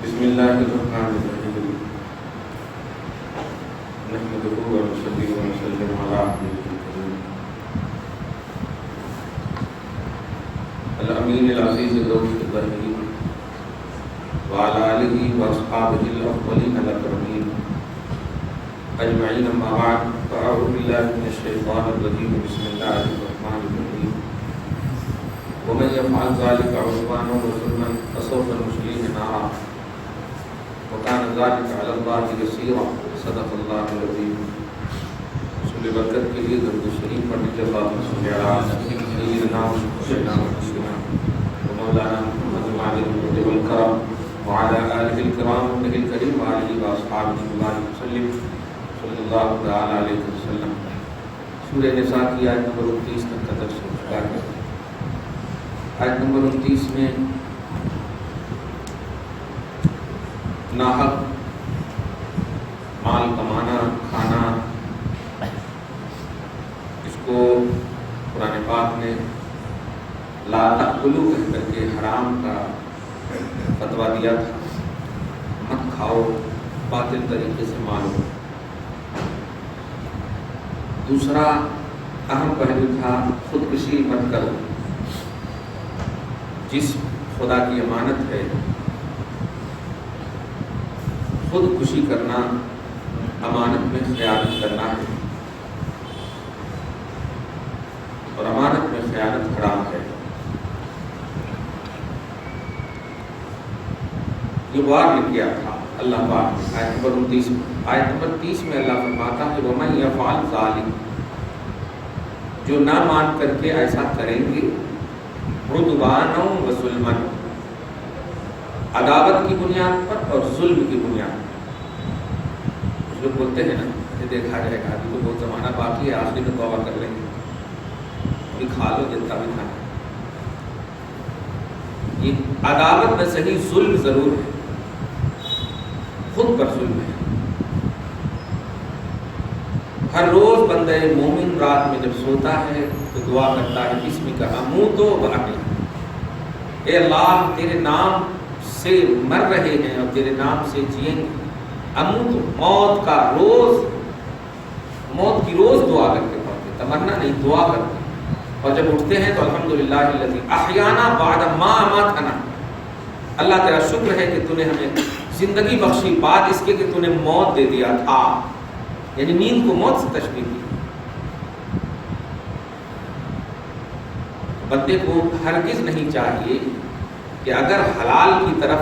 بسم الله الرحمن الرحيم نحمده ونصلي ونسلم على عبده الكريم الأمين العزيز الرؤوف الرحيم وعلى آله وأصحابه الأفضلين الأكرمين أجمعين. أما بعد فأعوذ بالله من الشيطان الرجيم. بسم الله الرحمن الرحيم. ومن يفعل ذلك عدوانا وظلما فسوف نصليه نارا وكان ذلك على الله يسيرا. صدق الله العظيم. رسول برکت کے لیے درود شریف پڑھنے کے بعد سیدنا وشفیعنا ونبینا ومولانا محمد العلي والكرم وعلى آله الكرام وصحبه الكريم وآله وأصحابه وسلم صلی اللہ تعالی علیہ وسلم. سورہ نساء کی آیت نمبر 29 تک کا درس ہو چکا ہے. آیت نمبر 29 میں ناحق مال کمانا کھانا، اس کو قرآن پاک نے لا تأکلوا کہہ کر کے حرام کا فتویٰ دیا تھا. مت کھاؤ باطل طریقے سے مال. دوسرا اہم پہلو تھا خودکشی مت کرو. جسم خدا کی امانت ہے، خودکشی کرنا امانت میں خیانت کرنا ہے، اور امانت میں خیانت حرام ہے. یہ وار نے کیا تھا اللہ پاک نے آیت نمبر 29 میں. آیت نمبر 30 میں اللہ فرماتا ہے وَمَن يَفْعَلْ ذَلِكَ، جو نہ مان کر کے ایسا کریں گے عدوانًا وظلمًا، عداوت کی بنیاد پر اور ظلم کی بنیاد پر. کچھ لوگ بولتے ہیں نا یہ دیکھا جائے گا ابھی تو بہت زمانہ باقی ہے، آخری میں توبہ کر لیں گے، ابھی کھا لو جتنا بھی کھانا. یہ عداوت میں صحیح ظلم ضرور ہے، خود پر ظلم ہے. ہر روز بندہ مومن رات میں جب سوتا ہے تو دعا کرتا ہے بسمک اموت و احیا، اے اللہ تیرے نام سے مر رہے ہیں اور تیرے نام سے جئیں گے. اموت، موت کا روز، موت کی روز دعا کر کے پڑھتے، تمنا نہیں دعا کرتے. اور جب اٹھتے ہیں تو الحمدللہ الذی احیانا بعد ما اماتنا، اللہ تیرا شکر ہے کہ تو نے ہمیں زندگی بخشی بعد اس کے کہ تو نے موت دے دیا تھا. یعنی نیند کو موت سے تشبیہ کی. بندے کو ہرگز نہیں چاہیے کہ اگر حلال کی طرف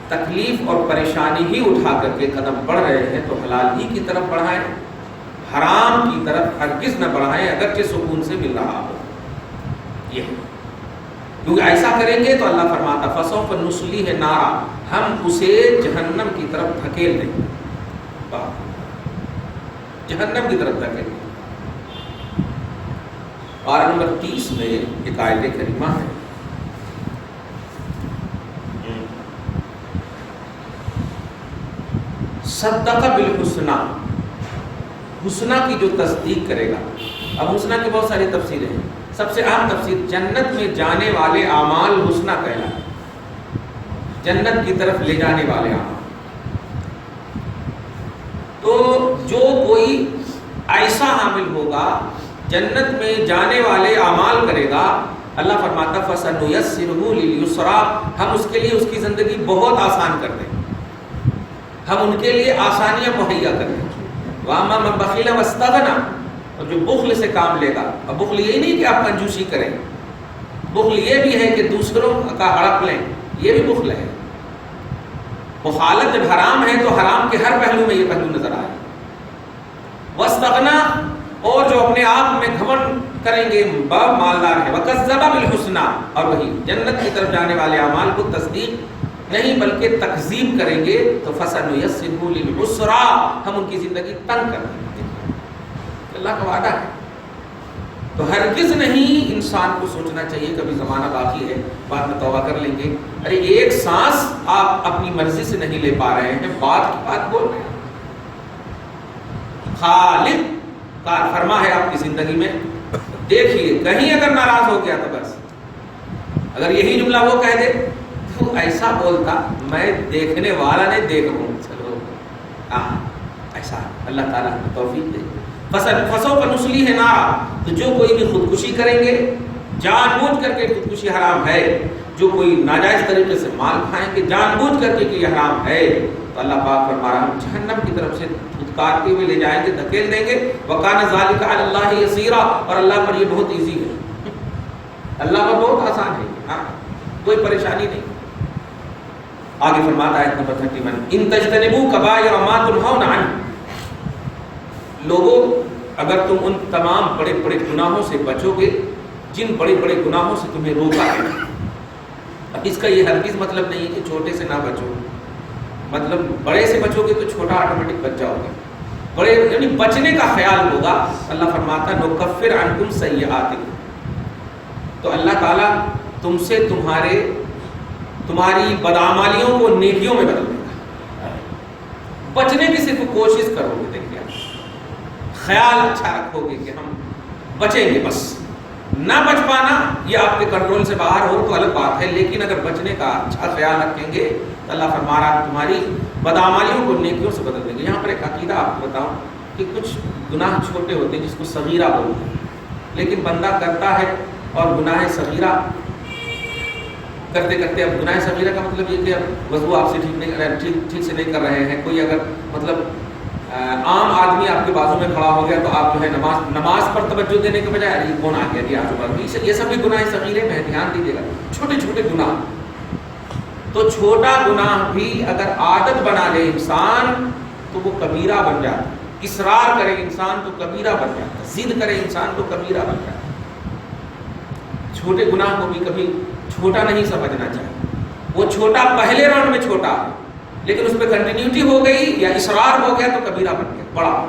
تکلیف اور پریشانی ہی اٹھا کر کے قدم بڑھ رہے ہیں تو حلال ہی کی طرف بڑھائیں، حرام کی طرف ہرگز نہ بڑھائیں اگرچہ سکون سے مل رہا ہو. یہ کیونکہ ایسا کریں گے تو اللہ فرماتا فسوف نصلیہ نارا، ہم اسے جہنم کی طرف دھکیل دیں گے، جہنم کی طرف دھکیل دیں. اور نمبر 30 میں ایک آیت کریمہ ہے صدق بالحسنى، حسنہ کی جو تصدیق کرے گا. اب حسنہ کی بہت ساری تفسیریں ہیں. سب سے اہم تفسیر جنت میں جانے والے اعمال حسنہ کہلاتے، جنت کی طرف لے جانے والے اعمال. تو جو کوئی ایسا عامل ہوگا جنت میں جانے والے اعمال کرے گا، اللہ فرماتا فَسَنُيَسِّرُهُ لِلْيُسْرَىٰ، ہم اس کے لیے اس کی زندگی بہت آسان کر دیں گے، ہم ان کے لیے آسانیاں مہیا کر دیں گے. وَأَمَّا مَن بَخِلَ وَاسْتَغْنَىٰ، اور جو بخل سے کام لے گا. اور بخل یہ نہیں کہ آپ کنجوسی کریں، بخل یہ بھی ہے کہ دوسروں کا ہڑپ لیں، یہ بھی بخل ہے. مخالط جب حرام ہے تو حرام کے ہر پہلو میں یہ پہلو نظر آئے. وَاسْتَغْنَىٰ، اور جو اپنے آپ میں گھمنڈ کریں گے مالدار ہے. وَكَذَّبَ بِالْحُسْنَىٰ، اور وہی جنت کی طرف جانے والے اعمال کو تصدیق نہیں بلکہ تکذیب کریں گے تو فَسَنُيَسِّرُهُ لِلْعُسْرَىٰ، ہم ان کی زندگی تنگ کر دیں گے. اللہ کا وعدہ ہے. تو ہرگز نہیں انسان کو سوچنا چاہیے کبھی زمانہ باقی ہے بعد میں توبہ کر لیں گے. ارے ایک سانس آپ اپنی مرضی سے نہیں لے پا رہے ہیں، بات کی بات بول رہے ہیں. خالق کار فرما ہے آپ کی زندگی میں. دیکھیے کہیں اگر ناراض ہو گیا تو بس، اگر یہی جملہ وہ کہہ دے تو ایسا بولتا میں دیکھنے والا نہیں دیکھ رہا ہوں. چلو ایسا اللہ تعالیٰ ہمیں توفیق دے. فسوں پر نسلی ہے نارا, تو جو کوئی بھی خودکشی کریں گے, جان بوجھ کر کے خودکشی حرام ہے, جو کوئی ناجائز طریقے سے مال کھائیں گے جان بوجھ کر کے کہ یہ حرام ہے, تو اللہ پاک فرما رہا ہم جہنم کی طرف سے دھتکارتے ہوئے لے جائیں گے, دھکیل دیں گے. وَكَانَ ذَلِكَ عَلَى اللَّهِ يَسِيرًا, اور اللہ پر یہ بہت ایزی ہے, اللہ پر بہت آسان ہے, ہاں کوئی پریشانی نہیں. آگے فرماتا ہے آیت نمبر 31, ان تجتنبوا کبائر ما تنہون عنہ, لوگوں اگر تم ان تمام بڑے بڑے گناہوں سے بچو گے جن بڑے بڑے گناہوں سے تمہیں روکا ہے. اب اس کا یہ ہرگز مطلب نہیں ہے کہ چھوٹے سے نہ بچو, مطلب بڑے سے بچو گے تو چھوٹا آٹومیٹک بچ جاؤ گے, بڑے یعنی بچنے کا خیال ہوگا. اللہ فرماتا ہے نکفر عنکم سیئاتکم, تو اللہ تعالیٰ تم سے تمہاری بدعمالیوں کو نیکیوں میں بدل دے گا. بچنے کی صرف کوشش کرو گے, دیکھیے خیال اچھا رکھو گے کہ ہم بچیں گے, بس نہ بچ پانا یہ آپ کے کنٹرول سے باہر ہو تو الگ بات ہے, لیکن اگر بچنے کا اچھا خیال رکھیں گے تو اللہ فرما رہا ہے تمہاری بدعمالیوں کو نیکیوں سے بدل دیں گے. یہاں پر ایک عقیدہ آپ کو بتاؤں کہ کچھ گناہ چھوٹے ہوتے ہیں جس کو صغیرہ بولتے ہیں, لیکن بندہ کرتا ہے اور گناہ صغیرہ کرتے کرتے, اب گناہ صغیرہ کا مطلب یہ کہ اب وضو آپ سے ٹھیک سے نہیں کر رہے ہیں, کوئی اگر مطلب عام آدمی آپ کے بازو میں کھڑا ہو گیا تو آپ جو ہے نماز پر توجہ دینے کے بجائے ارے کون آ گیا جی آجو بازو, یہ سب بھی گناہ صغیرے میں ہے, دھیان دیجیے گا. چھوٹے چھوٹے گناہ, تو چھوٹا گناہ بھی اگر عادت بنا لے انسان تو وہ کبیرہ بن جاتا ہے. اصرار کرے انسان تو کبیرہ بن جاتا ہے, ضد کرے انسان تو کبیرہ بن جاتا ہے. چھوٹے گناہ کو بھی کبھی چھوٹا نہیں سمجھنا چاہیے. وہ چھوٹا پہلے راؤنڈ میں چھوٹا ہے, لیکن اس پہ کنٹینیوٹی ہو گئی یا اصرار ہو گیا تو کبیرہ بن گیا, بڑا.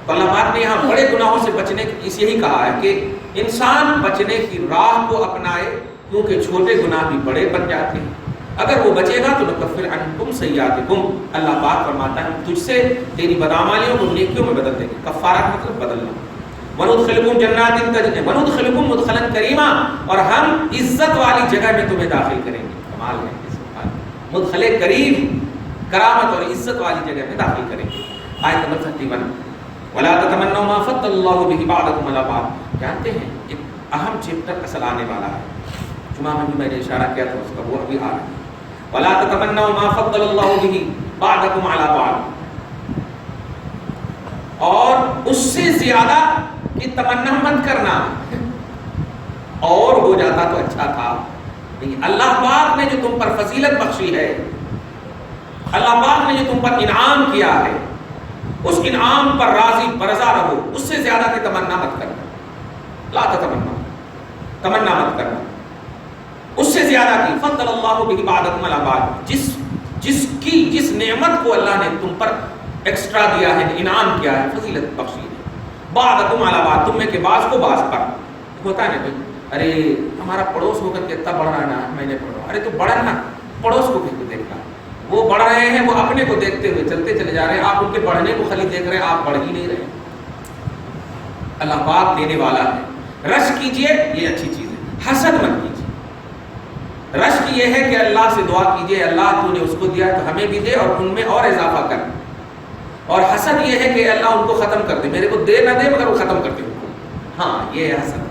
تو اللہ پاک نے یہاں بڑے گناہوں سے بچنے اس یہی کہا ہے کہ انسان بچنے کی راہ کو اپنائے, کیونکہ چھوٹے گناہ بھی بڑے بن جاتے ہیں. اگر وہ بچے گا تو نکفر عنکم سیئاتکم, اللہ پاک فرماتا ہے تجھ سے تیری بدعمالیوں کو نیکیوں میں بدل دیں گے. کفارہ مطلب بدلنا. وندخلکم جنات تجری وندخلکم مدخلا کریما, اور ہم عزت والی جگہ میں تمہیں داخل کریں گے. کمال ہے مدخل کریم, کرامت اور عزت والی جگہ میں داخل کریں گے. آیت نمبر 31, ولا تتمنوا ما فضل الله به بعضكم على بعض. جانتے ہیں ایک اہم چیپٹر اصل آنے والا ہے, جمعہ میں بھی میں نے اشارہ کیا تھا اس کا, وہ ابھی آ رہا ہے. ولا تتمنوا ما فضل الله به بعضكم على بعض, اور اس سے زیادہ کی تمنا مت کرنا, اور ہو جاتا تو اچھا تھا. اللہ پاک نے جو تم پر فضیلت بخشی ہے, اللہ پاک نے جو تم پر انعام کیا ہے, اس انعام پر راضی برضا رہو, اس سے زیادہ کی تمنا مت کرنا. لا تتمنا, تمنا مت کرنا اس سے زیادہ کی. فضل اللہ بہ بعضکم علی بعض, جس نعمت کو اللہ نے تم پر ایکسٹرا دیا ہے, انعام کیا ہے, فضیلت بخشی ہے. بعضکم علی بعض, تم میں کے بعض کو بعض پر. ہوتا ہے نا بھائی, ارے ہمارا پڑوس ہو کر کے اتنا بڑھ رہا ہے نا, میں نے پڑھا, ارے تو بڑھا نا, پڑوس کو کس کو دیکھنا, وہ بڑھ رہے ہیں, وہ اپنے کو دیکھتے ہوئے چلتے چلے جا رہے ہیں, آپ ان کے بڑھنے کو خالی دیکھ رہے ہیں, آپ بڑھ ہی نہیں رہے. اللہ پاک دینے والا ہے. رش کیجئے, یہ اچھی چیز ہے, حسد مت کیجئے. رش کی یہ ہے کہ اللہ سے دعا کیجئے, اللہ تو نے اس کو دیا تو ہمیں بھی دے اور ان میں اور اضافہ کر. اور حسد یہ ہے کہ اللہ ان کو ختم کر دے, میرے کو دے نہ دے مگر وہ ختم کر دے ان کو. ہاں یہ ہے حسد,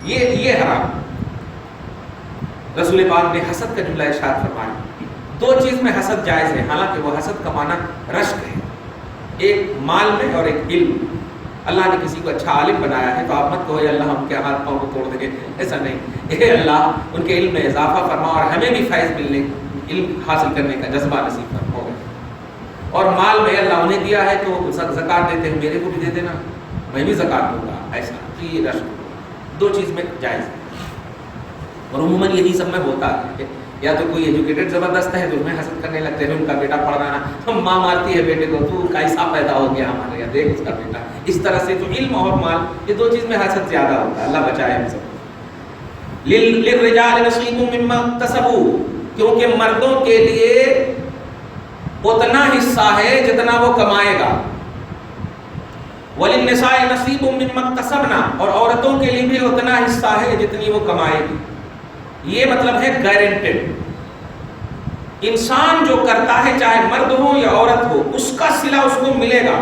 یہ حرام. رسول پاک نے حسد کا جملہ ارشاد فرمایا. دو چیز میں حسد جائز ہے, حالانکہ وہ حسد کا معنی رشک ہے, ایک مال میں اور ایک علم. اللہ نے کسی کو اچھا عالم بنایا ہے تو آپ مت کہو یا اللہ ہم کے ہاتھ پاؤں کو توڑ دیں گے, ایسا نہیں. اے اللہ ان کے علم میں اضافہ فرما اور ہمیں بھی فیض ملنے, علم حاصل کرنے کا جذبہ نصیب فرما. اور مال میں اللہ انہیں دیا ہے تو زکات دیتے ہیں, میرے کو بھی دے دینا, میں بھی زکات دوں گا, ایسا. تو یہ رشک دو چیز میں جائز ہے. اور عموماً یہی سب میں ہوتا ہے, یا تو کوئی ایجوکیٹڈ زبردست ہے تو انہیں حسد کرنے لگتے ہیں, ان کا بیٹا پڑھ رہا نا, ماں مارتی ہے بیٹے کو, تو کیسا پیدا ہو گیا ہمارے یہاں, دیکھ اس کا بیٹا. اس طرح سے تو علم اور مال یہ دو چیز میں حسد زیادہ ہوتا ہے. اللہ بچائے ہم سب. للرجال نصیب مما اکتسبوا, کیونکہ مردوں کے لیے اتنا حصہ ہے جتنا وہ کمائے گا. وللنساء نصیب مما اکتسبنا, اور عورتوں کے لیے بھی اتنا حصہ ہے جتنی وہ کمائے گی. یہ مطلب ہے گارنٹیڈ. انسان جو کرتا ہے چاہے مرد ہو یا عورت ہو اس کا صلہ اس کو ملے گا.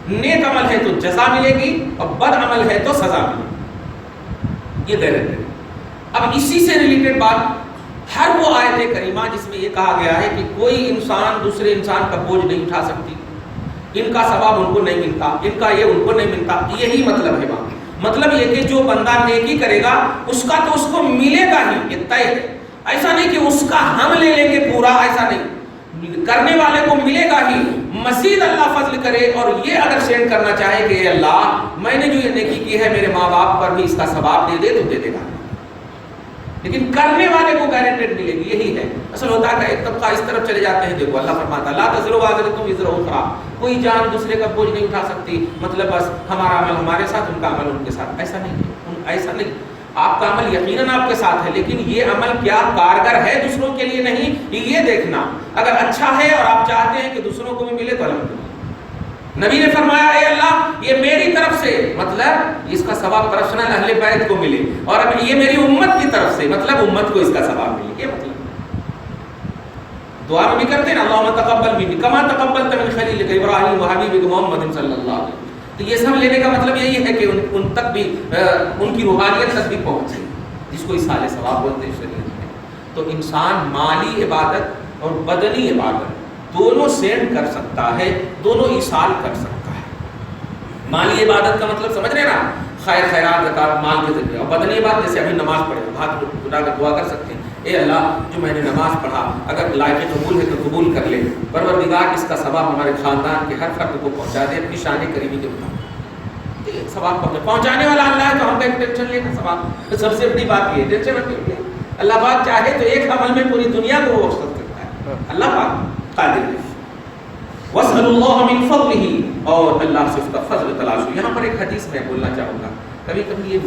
نیک عمل ہے تو جزا ملے گی اور بد عمل ہے تو سزا ملے گی. یہ گارنٹیڈ. اب اسی سے ریلیٹڈ بات ہر وہ آیت کریمہ جس میں یہ کہا گیا ہے کہ کوئی انسان دوسرے انسان کا بوجھ نہیں اٹھا سکتی, ان کا ثواب ان کو نہیں ملتا, ان کا یہ ان کو نہیں ملتا, یہی مطلب ہے بات. مطلب یہ کہ جو بندہ نیکی کرے گا اس کا تو اس کو ملے گا ہی, یہ طے ہے. ایسا نہیں کہ اس کا ہم لے لیں گے پورا, ایسا نہیں. کرنے والے کو ملے گا ہی. مزید اللہ فضل کرے اور یہ اگر سینڈ کرنا چاہے کہ اے اللہ میں نے جو یہ نیکی کی ہے میرے ماں باپ پر بھی اس کا ثواب دے دے تو دے دے گا, لیکن کرنے والے کو گارنٹیڈ ملے گی. یہی ہے اصل. ہوتا ہے کہ ایک طبقہ اس طرف چلے جاتے ہیں, دیکھو اللہ فرماتا لا تزر وازرۃ وزر اخری, کوئی جان دوسرے کا بوجھ نہیں اٹھا سکتی. مطلب بس ہمارا عمل ہمارے ساتھ, ان کا عمل ان کے ساتھ. ایسا نہیں ہے, ایسا نہیں. آپ کا عمل یقیناً آپ کے ساتھ ہے, لیکن یہ عمل کیا کارگر ہے دوسروں کے لیے نہیں, یہ دیکھنا. اگر اچھا ہے اور آپ چاہتے ہیں کہ دوسروں کو بھی ملے تو الحمدللہ. نبی نے فرمایا اے اللہ یہ میری طرف سے, مطلب اس کا ثواب پرسنل اہل بیت کو ملے, اور اب یہ میری امت کی طرف سے, مطلب امت کو اس کا ثواب ملے. یہ مطلب دعا میں بھی کرتے ہیں نا اللہم تقبل منی کما تقبلت من خلیلک ابراہیم وحبیبک محمد صلی اللہ علیہ وسلم. تو یہ سب لینے کا مطلب یہی ہے کہ ان تک بھی ان کی روحانیت تک بھی پہنچے, جس کو اصالہ ثواب بولتے ہیں شریعت میں. تو انسان مالی عبادت اور بدنی عبادت دونوں سینڈ کر سکتا ہے, دونوں ایصال کر سکتا ہے. مالی عبادت کا مطلب سمجھ رہے نا, خیر خیرات زکات مال کے ذریعے. اور بدنی عبادت جیسے ابھی نماز پڑھے, ہاتھ اٹھا کر دعا کر سکتے ہیں اے اللہ جو میں نے نماز پڑھا اگر لائق قبول ہے تو قبول کر لے, پروردگار اس کا ثواب ہمارے خاندان کے ہر فرد کو پہنچا دے اپنی شان کریمی کے مطابق. ثواب پہنچانے والا اللہ ہے تو ہم کا ٹینشن لینا ثواب. سب سے بڑی بات یہ ٹینشن رکھیں. اللہ پاک چاہے تو ایک عمل میں پوری دنیا کو وہ وسعت کرتا ہے. اللہ پاک قادر ہے. وَاسْأَلُوا اللَّهَ مِنْ فَضْلِهِ, اور اللہ سے اس کا فضل تلاش. یہاں پر ایک حدیث میں بولنا چاہوں گا. کبھی کبھی یہ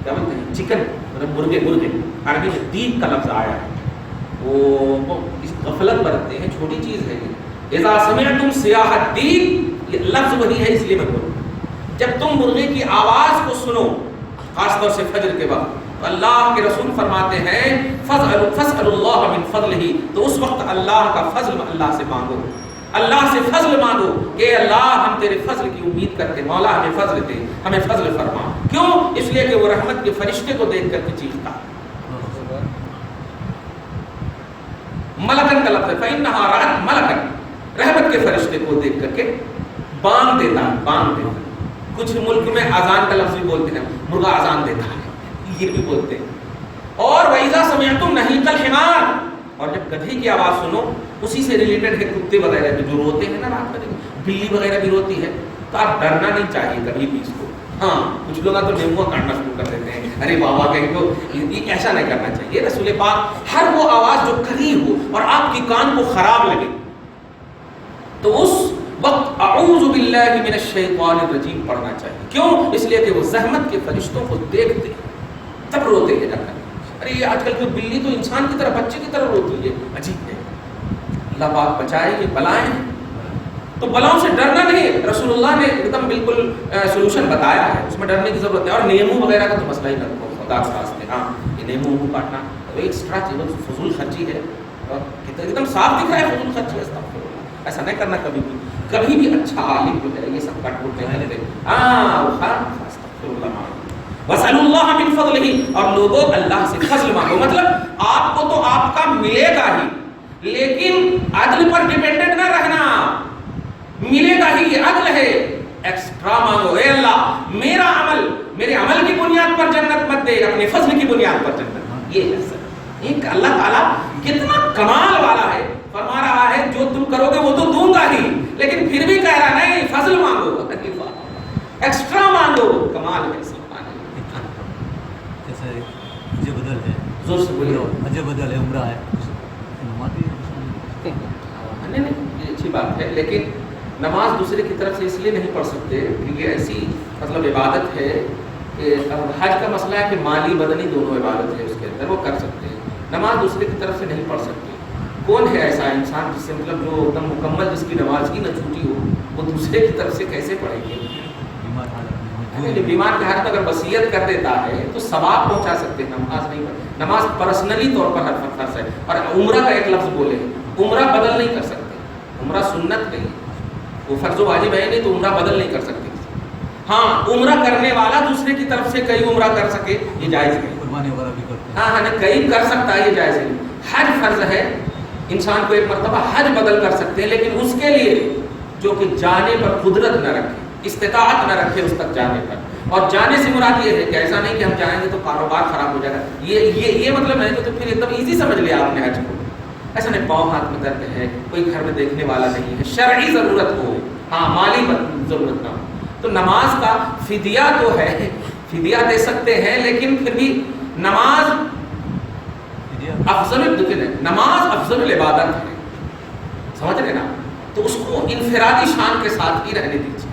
کیا بولتے ہیں چکن مطلب مرغے عربی میں دیگ کا لفظ آیا ہے, وہ اس غفلت برتتے ہیں, چھوٹی چیز ہے یہ. اذا سمعتم صیاح الدیگ, یہ لفظ وہی ہے اس لیے میں بولوں. جب تم مرغے کی آواز کو سنو خاص طور سے فجر کے وقت, تو اللہ کے رسول فرماتے ہیں فَاسْأَلُوا اللَّهَ مِنْ فَضْلِهِ, تو اس وقت اللہ کا فضل اللہ سے مانگو, اللہ سے فضل مانگو کہ اللہ ہم تیرے فضل کی امید کرتے, مولا ہمیں فضل دے, ہمیں فضل فرما. کیوں؟ اس لیے کہ وہ رحمت کے فرشتے کو دیکھ کر کے چیختا. ملکن کا لفظ ہے فَإِنَّهَا رَأَتْ مَلَكًا, رحمت کے فرشتے کو دیکھ کر کے بانگ دیتا. کچھ ملک میں اذان کا لفظ بھی بولتے ہیں, مرغا اذان دیتا ہے, یہ بھی بولتے ہیں. اور وَإِذَا سَمِعْتُمْ نَحِيقَ الْحِمَارِ, اور جب گدھے کی آواز سنو, اسی سے ریلیٹڈ ہے کتے وغیرہ جو روتے ہیں نا رات میں, بلی وغیرہ بھی روتی ہے, تو آپ ڈرنا نہیں چاہیے کبھی بھی اس کو. ہاں کچھ لوگ تو نیمبو کاٹنا شروع کر دیتے ہیں, ارے بابا کہیں تو یہ ایسا نہیں کرنا چاہیے. رسول پاک ہر وہ آواز جو قریب ہو اور آپ کی کان کو خراب لگے تو اس وقت اعوذ باللہ من الشیطان الرجیم پڑھنا چاہیے. کیوں؟ اس لیے کہ وہ زحمت کے فرشتوں کو دیکھتے تب روتے ہیں. ارے یہ آج کل کی بلی تو انسان کی طرح, بچے کی طرح روتی ہے, عجیب ہے. اللہ پاک بچائے, یہ بلائیں ہیں تو بلاؤں سے ڈرنا نہیں. رسول اللہ نے ایک دم بالکل سولوشن بتایا ہے, اس میں ڈرنے کی ضرورت ہے. اور نیمو وغیرہ کا تو مسئلہ ہی نہ رکھو خدا کے واسطے. ہاں یہ نیمو کاٹنا ایکسٹرا فضول خرچی ہے, اور ایک دم صاف دکھ رہا ہے فضول خرچی ہے. ایسا نہیں کرنا کبھی بھی. کبھی بھی اچھا عالم جو ہے یہ سب کٹ وٹ نہیں کرتے. وَاسْأَلُوا اللَّهَ مِنْ فَضْلِهِ, اور لوگوں اللہ سے فضل مانگو. مطلب آپ کو تو آپ کا ملے گا ہی, لیکن عدل پر ڈیپینڈنٹ نہ رہنا. ملے گا ہی, یہ عدل ہے. ایکسٹرا مانگو, اے اللہ میرا عمل میرے عمل کی بنیاد پر جنت مت دے, اپنے فضل کی بنیاد پر جنت. یہ ہے سر. ایک اللہ تعالیٰ کتنا کمال والا ہے, فرما رہا ہے جو تم کرو گے وہ تو دوں گا ہی, لیکن پھر بھی کہہ رہا نہیں فضل مانگو, ایکسٹرا مانگو. کمال ہے. مجھے بدل ہے, زور سے بولیے. مجھے بدل ہے, عمرہ ہے. نہیں یہ اچھی بات ہے, لیکن نماز دوسرے کی طرف سے اس لیے نہیں پڑھ سکتے کیونکہ ایسی مطلب عبادت ہے کہ حج کا مسئلہ ہے کہ مالی بدنی دونوں عبادت ہے اس کے اندر, وہ کر سکتے ہیں. نماز دوسرے کی طرف سے نہیں پڑھ سکتے. کون ہے ایسا انسان جس سے مطلب جو ایک دم مکمل جس کی نماز کی نہ چھوٹی ہو, وہ دوسرے کی طرف سے کیسے پڑھیں گے؟ جو بیمار کے حالت میں اگر وصیت کر دیتا ہے تو ثواب پہنچا سکتے ہیں، نماز نہیں پڑھ، نماز پرسنلی طور پر ہر فرض ہے. اور عمرہ کا ایک لفظ بولے، عمرہ بدل نہیں کر سکتے، عمرہ سنت نہیں، وہ فرض و واجب ہے نہیں تو عمرہ بدل نہیں کر سکتے. ہاں عمرہ کرنے والا دوسرے کی طرف سے کئی عمرہ کر سکے یہ جائز ہے، قربانی وغیرہ بھی کرتے ہیں. ہاں کئی کر سکتا ہے یہ جائز ہے. حج فرض ہے، انسان کو ایک مرتبہ حج بدل کر سکتے ہیں، لیکن اس کے لیے جو کہ جانے پر قدرت نہ رکھے، استطاعت نہ رکھے اس تک جانے پر. اور جانے سے مراد یہ ہے کہ ایسا نہیں کہ ہم جائیں گے تو کاروبار خراب ہو جائے گا، یہ مطلب ہے کہ تو پھر ایک دم ایزی سمجھ لیا آپ نے حج کو. ایسا نہیں پاؤں ہاتھ میں درد ہے، کوئی گھر میں دیکھنے والا نہیں ہے، شرعی ضرورت ہو، ہاں مالی ضرورت نہ ہو، تو نماز کا فدیہ تو ہے، فدیہ دے سکتے ہیں، لیکن پھر بھی نماز افضل العبادت ہے، سمجھ رہے نا؟ تو اس کو انفرادی شان کے ساتھ ہی رہنے دیجیے.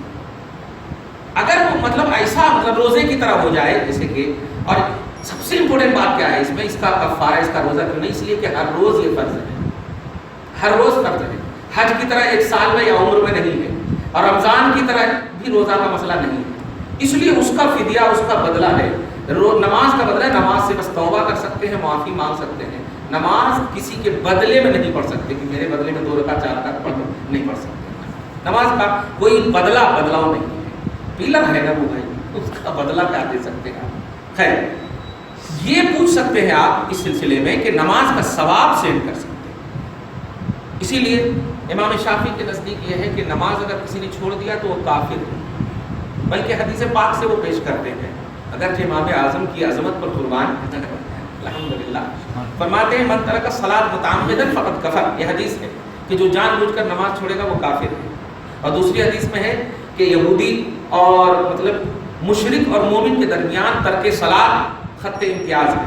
اگر وہ مطلب ایسا مطلب روزے کی طرح ہو جائے جیسے کہ، اور سب سے امپورٹنٹ بات کیا ہے اس میں، اس کا کفارہ، اس کا روزہ کیوں نہیں؟ اس لیے کہ ہر روز یہ فرض ہے، ہر روز فرض ہے. حج کی طرح ایک سال میں یا عمر میں نہیں ہے، اور رمضان کی طرح بھی روزہ کا مسئلہ نہیں ہے. اس لیے اس کا فدیہ، اس کا بدلہ ہے. نماز کا بدلہ ہے، نماز سے بس توبہ کر سکتے ہیں، معافی مانگ سکتے ہیں. نماز کسی کے بدلے میں نہیں پڑھ سکتے کہ میرے بدلے میں 2 رکعت 4 رکعت پڑھ نہیں پڑھ سکتے. نماز کا کوئی بدلاؤ نہیں ہے، پیلر ہے نا وہ بھائی، اس کا بدلہ کیا دے سکتے ہیں آپ؟ خیر، یہ پوچھ سکتے ہیں آپ اس سلسلے میں کہ نماز کا ثواب سینڈ کر سکتے ہیں. اسی لیے امام شافعی کے نزدیک یہ ہے کہ نماز اگر کسی نے چھوڑ دیا تو وہ کافر ہے، بلکہ حدیث پاک سے وہ پیش کرتے ہیں، اگرچہ امام اعظم کی عظمت پر قربان الحمدللہ فرماتے ہیں من ترک الصلاۃ متعمدا فقد کفر. یہ حدیث ہے کہ جو جان بوجھ کر نماز چھوڑے گا وہ کافر ہے. اور دوسری حدیث میں ہے کہ یہودی اور مطلب مشرک اور مومن کے درمیان ترک صلاۃ خط امتیاز ہے،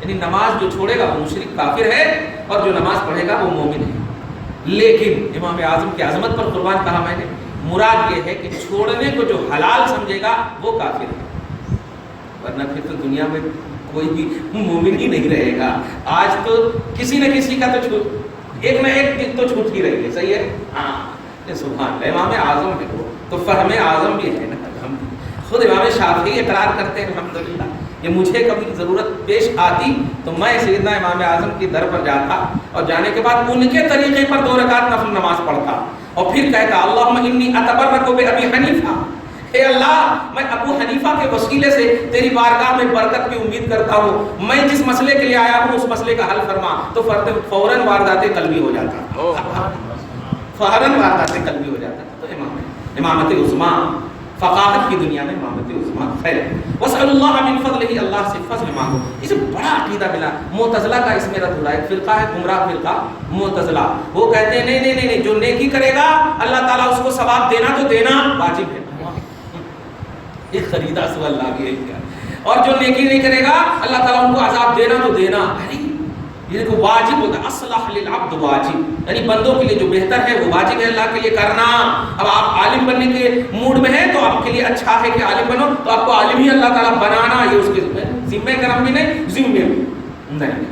یعنی نماز جو چھوڑے گا وہ مشرک کافر ہے اور جو نماز پڑھے گا وہ مومن ہے. لیکن امام اعظم کی عظمت پر قربان کہا میں نے، مراد یہ ہے کہ چھوڑنے کو جو حلال سمجھے گا وہ کافر ہے، ورنہ پھر تو دنیا میں کوئی بھی مومن ہی نہیں رہے گا. آج تو کسی نہ کسی کا تو ایک نہ ایک دن تو چھوٹ ہی رہی ہے، صحیح ہے؟ ہاں سبحان اللہ، امام اعظم ہے وہ تو فہم اعظم بھی ہے نا. خود امام شافعی اقرار کرتے ہیں الحمدللہ کہ مجھے کبھی ضرورت پیش آتی تو میں سیدنا امام اعظم کی در پر جاتا اور جانے کے بعد ان کے طریقے پر 2 رکعت نفل نماز پڑھتا اور پھر کہتا اللہم انی اتبرک بابی حنیفہ، اے اللہ میں ابو حنیفہ کے وسیلے سے تیری بارگاہ میں برکت کی امید کرتا ہوں، میں جس مسئلے کے لیے آیا ہوں اس مسئلے کا حل فرما. تو فوراً واردات قلبی ہو جاتا، فوراً واردات قلبی ہو جاتا. تو امامت عظمیٰ، فقاہت کی دنیا میں امامت عظمیٰ. خیر، واسأل اللہ من فضلہ، اللہ سے فضل مانگو. اسے بڑا عقیدہ ملا. معتزلہ کا اس میں رد ہو رہا ہے، ایک فرقہ ہے گمراہ فرقہ معتزلہ، وہ کہتے ہیں نہیں جو نیکی کرے گا اللہ تعالیٰ اس کو ثواب دینا تو دینا واجب ہے. ایک خریدا سو اللہ بھی ہے کیا، اور جو نیکی نہیں کرے گا اللہ تعالیٰ ان کو عذاب دینا تو دینا. یہ کو واجب ہوتا ہے، اصلح للعبد واجب، یعنی بندوں کے لیے جو بہتر ہے وہ واجب ہے اللہ کے لیے کرنا. اب آپ عالم بننے کے موڈ میں ہیں تو آپ کے لیے اچھا ہے کہ عالم بنو، تو آپ کو عالم ہی اللہ تعالیٰ بنانا، یہ اس کے ذمہ کرم بھی نہیں، ذمہ بھی نہیں.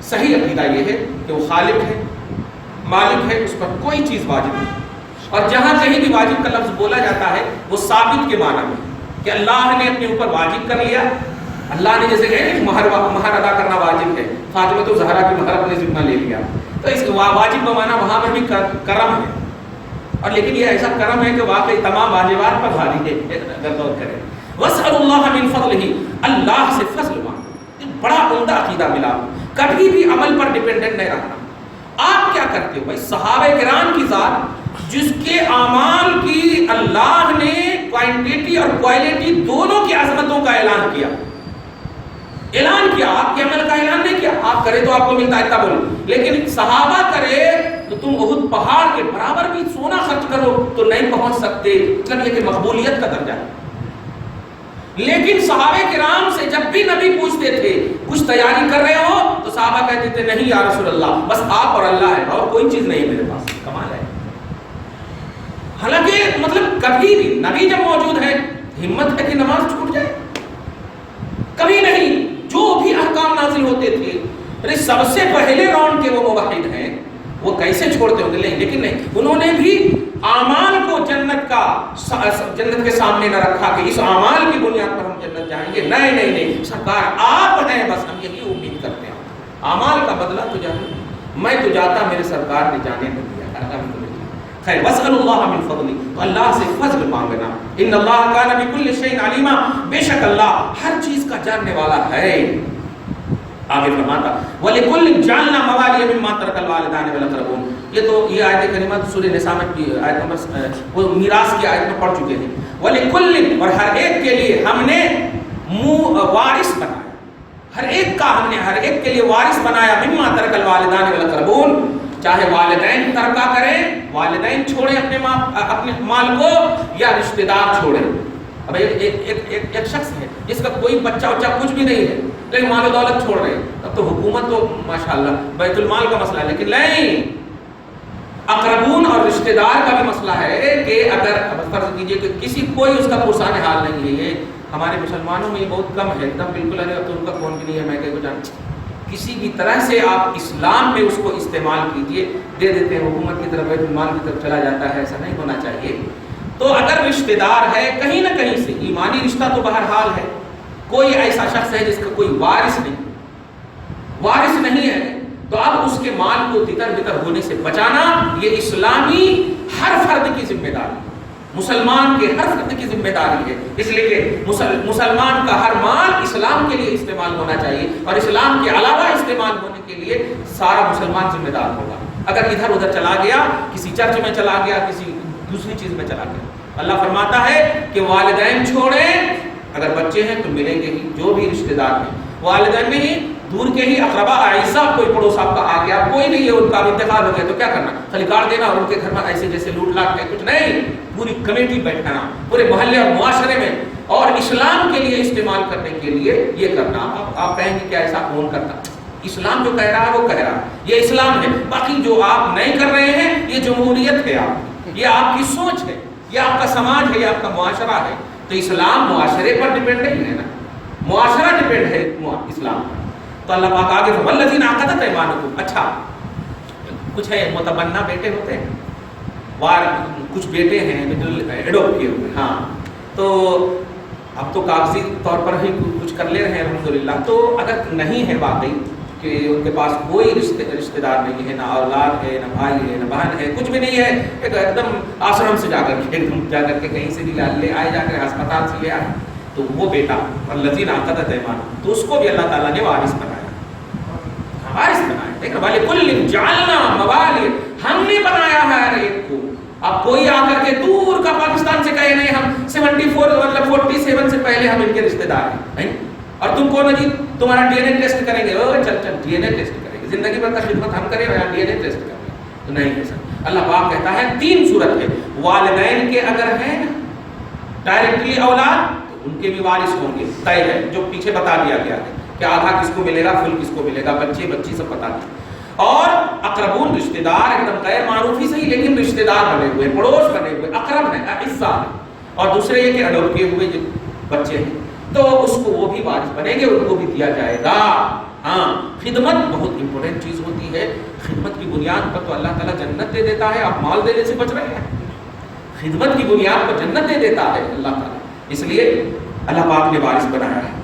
صحیح عقیدہ یہ ہے کہ وہ خالق ہے، مالک ہے، اس پر کوئی چیز واجب نہیں. اور جہاں کہیں بھی واجب کا لفظ بولا جاتا ہے وہ ثابت کے معنی میں کہ اللہ نے اپنے اوپر واجب کر لیا. اللہ نے جیسے کہ مہر ادا کرنا واجب ہے، فاطمہ تو زہرا کی مہر اپنے ذمہ لے لیا، تو اس واجب کا معنی وہاں پر بھی کرم ہے. اور لیکن یہ ایسا کرم ہے کہ واقعی تمام واجبات پر بھاری ہے اگر غور کریں. واسأل اللہ من فضلہ، اللہ سے فضل مانگو. بڑا عمدہ عقیدہ ملا. کبھی بھی عمل پر ڈیپینڈنٹ نہیں رہنا. آپ کیا کرتے ہو بھائی؟ صحابہ کرام کی ذات جس کے اعمال کی اللہ نے کوانٹٹی اور کوالٹی دونوں کی عظمتوں کا اعلان کیا، آپ کے عمل کا اعلان نہیں کیا. آپ کرے تو آپ کو ملتا ہے بولو، لیکن صحابہ کرے تو تم احد پہاڑ کے برابر بھی سونا خرچ کرو تو نہیں پہنچ سکتے. مطلب یہ کہ مقبولیت کا درجہ ہے. لیکن صحابہ کرام سے جب بھی نبی پوچھتے تھے کچھ تیاری کر رہے ہو تو صحابہ کہتے تھے نہیں یا رسول اللہ، بس آپ اور اللہ ہے اور کوئی چیز نہیں میرے پاس. کمال ہے. حالانکہ مطلب کبھی بھی نبی جب موجود ہے ہمت ہے کہ نماز چھوٹ جائے؟ کبھی نہیں. جو بھی احکام نازل ہوتے تھے سب سے پہلے راؤنڈ کے وہ موحد ہیں، وہ کیسے چھوڑتے ہوں گے؟ لیکن نہیں، انہوں نے بھی اعمال کو جنت کے سامنے نہ رکھا کہ اس اعمال کی بنیاد پر ہم جنت جائیں گے. نہیں سرکار آپ ہیں، بس ہم یہی امید کرتے ہیں. اعمال کا بدلہ تو جانے میں تو جاتا، میرے سرکار نے جانے نہیں دیا. خیر واسأل اللہ من فضلی، تو اللہ سے فضل مانگنا. ان اللہ کان بکل شیء علیما، بے شک اللہ ہر چیز کا جاننے والا ہے. آگے فرماتا وَلِكُلٍّ جَعَلْنَا مَوَالِيَ مِمَّا تَرَكَ الْوَالِدَانِ وَالْأَقْرَبُونَ. یہ آیت کریمہ سورہ نساء میں آیت نمبر وہ میراث کی آیت میں پڑھ چکے ہیں. وَلِكُلٍّ، اور ہر ایک کے لیے ہم نے وارث بنایا، ہر ایک کے لیے وارث بنایا. مِمَّا تَرَكَ الْوَالِدَانِ وَالْأَقْرَبُونَ، چاہے والدین ترکہ کریں، والدین چھوڑیں اپنے مال کو، یا رشتہ دار چھوڑیں. اب ایک شخص ہے جس کا کوئی بچہ کچھ بھی نہیں ہے لیکن مال و دولت چھوڑ رہے ہیں، اب تو حکومت تو ماشاءاللہ بیت المال کا مسئلہ ہے، لیکن نہیں، اقربون اور رشتہ دار کا بھی مسئلہ ہے کہ اگر فرض کیجئے کہ کسی کوئی اس کا پرسان حال نہیں ہے. یہ ہمارے مسلمانوں میں یہ بہت کم ہے، ایک دم بالکل ہے، اب تو ان کا فون بھی نہیں ہے، میں کہیں کو جانتا. کسی بھی طرح سے آپ اسلام میں اس کو استعمال کیجئے، دے دیتے ہیں حکومت کی طرف، بیت المال کی طرف چلا جاتا ہے. ایسا نہیں ہونا چاہیے. تو اگر رشتہ دار ہے کہیں نہ کہیں سے، ایمانی رشتہ تو بہرحال ہے، کوئی ایسا شخص ہے جس کا کوئی وارث نہیں ہے، تو اب اس کے مال کو تتر بتر ہونے سے بچانا یہ اسلامی ہر فرد کی ذمہ داری، مسلمان کے ہر فرد کی ذمہ داری ہے. اس لیے کہ مسلمان کا ہر مال اسلام کے لیے استعمال ہونا چاہیے، اور اسلام کے علاوہ استعمال ہونے کے لیے سارا مسلمان ذمہ دار ہوگا. اگر ادھر ادھر چلا گیا، کسی چرچ میں چلا گیا، کسی دوسری چیز میں چلا گیا. اللہ فرماتا ہے کہ والدین چھوڑیں، اگر بچے ہیں تو ملیں گے ہی، جو بھی رشتہ دار ہیں والدین میں ہی، دور کے ہی اقربا اعزا، کوئی پڑوس آپ کا آ گیا، کوئی نہیں ہے، ان کا انتقال ہو گیا تو کیا کرنا؟ خالی کارڈ دینا اور ان کے گھر میں ایسے جیسے لوٹ لاٹ ہے، کچھ نہیں. پوری کمیٹی بیٹھنا، پورے محلے اور معاشرے میں، اور اسلام کے لیے استعمال کرنے کے لیے یہ کرنا. آپ کہیں گے کیا ایسا کون کرتا؟ اسلام جو کہہ رہا ہے وہ کہہ رہا ہے، یہ اسلام ہے. باقی جو آپ نہیں کر رہے ہیں یہ جمہوریت ہے، یہ آپ کی سوچ ہے، یہ آپ کا سماج ہے، یہ آپ کا معاشرہ ہے. تو اسلام معاشرے پر ڈیپینڈ نہیں ہے نا، معاشرہ ڈیپینڈ ہے اسلام پر. تو اللہ پاک آگے والذین عقدت ایمانکم. اچھا کچھ ہے متبنہ بیٹے ہوتے ہیں، کچھ بیٹے ہیں ایڈوپٹ کیے ہوئے، ہاں، تو اب تو کاغذی طور پر ہی کچھ کر لے رہے ہیں الحمدللہ. تو اگر نہیں ہے واقعی کہ ان کے پاس کوئی رشتہ دار نہیں ہے، نہ اولاد ہے، نہ بھائی ہے، نہ بہن ہے، کچھ بھی نہیں ہے، ایک دم آشرم سے جا کر کے کہیں سے بھی لے آئے، جا کر ہسپتال سے لے آئے، تو وہ بیٹا والذین عقدت ایمانکم، تو اس کو بھی اللہ تعالیٰ نے وارث بنایا، وارث بنایا. دیکھ وَلِكُلٍّ جَعَلْنَا مَوَالِيَ، ہم نے بنایا ہے ہر ایک کو. اب کوئی آ کر کے دور کا پاکستان سے کہے نہیں ہم 47 سے پہلے ہم ان کے رشتہ دار ہیں، اور تم کون جی تمہارا ڈی این اے ٹیسٹ کریں گے، چل ڈی این اے ٹیسٹ کریں گے، زندگی بھر کا خدمت ہم کریں یا ڈی این اے ٹیسٹ کریں گے؟ تو نہیں ہے سر. اللہ پاک کہتا ہے 3 صورت ہے. والدین کے اگر ہیں ڈائریکٹلی اولاد تو ان کے بھی وارث ہوں گے، طے ہے، جو پیچھے بتا دیا گیا ہے کہ آدھا کس کو ملے گا، فل کس کو ملے گا، بچے بچی سب بتا دیا. اور اقربون رشتہ دار، ایک دم غیر معروف ہی صحیح لیکن رشتہ دار بنے ہوئے، پڑوس بنے ہوئے، اقرب ہیں، اعزا ہیں. اور دوسرے یہ کہ اڈوپٹ کیے ہوئے جو بچے ہیں تو اس کو وہ بھی وارث بنیں گے، ان کو بھی دیا جائے گا. ہاں خدمت بہت امپورٹنٹ چیز ہوتی ہے. خدمت کی بنیاد پر تو اللہ تعالیٰ جنت دے دیتا ہے. آپ مال دینے سے بچ رہے ہیں، خدمت کی بنیاد پر جنت دے دیتا ہے اللہ تعالیٰ. اس لیے اللہ پاک نے وارث بنایا ہے.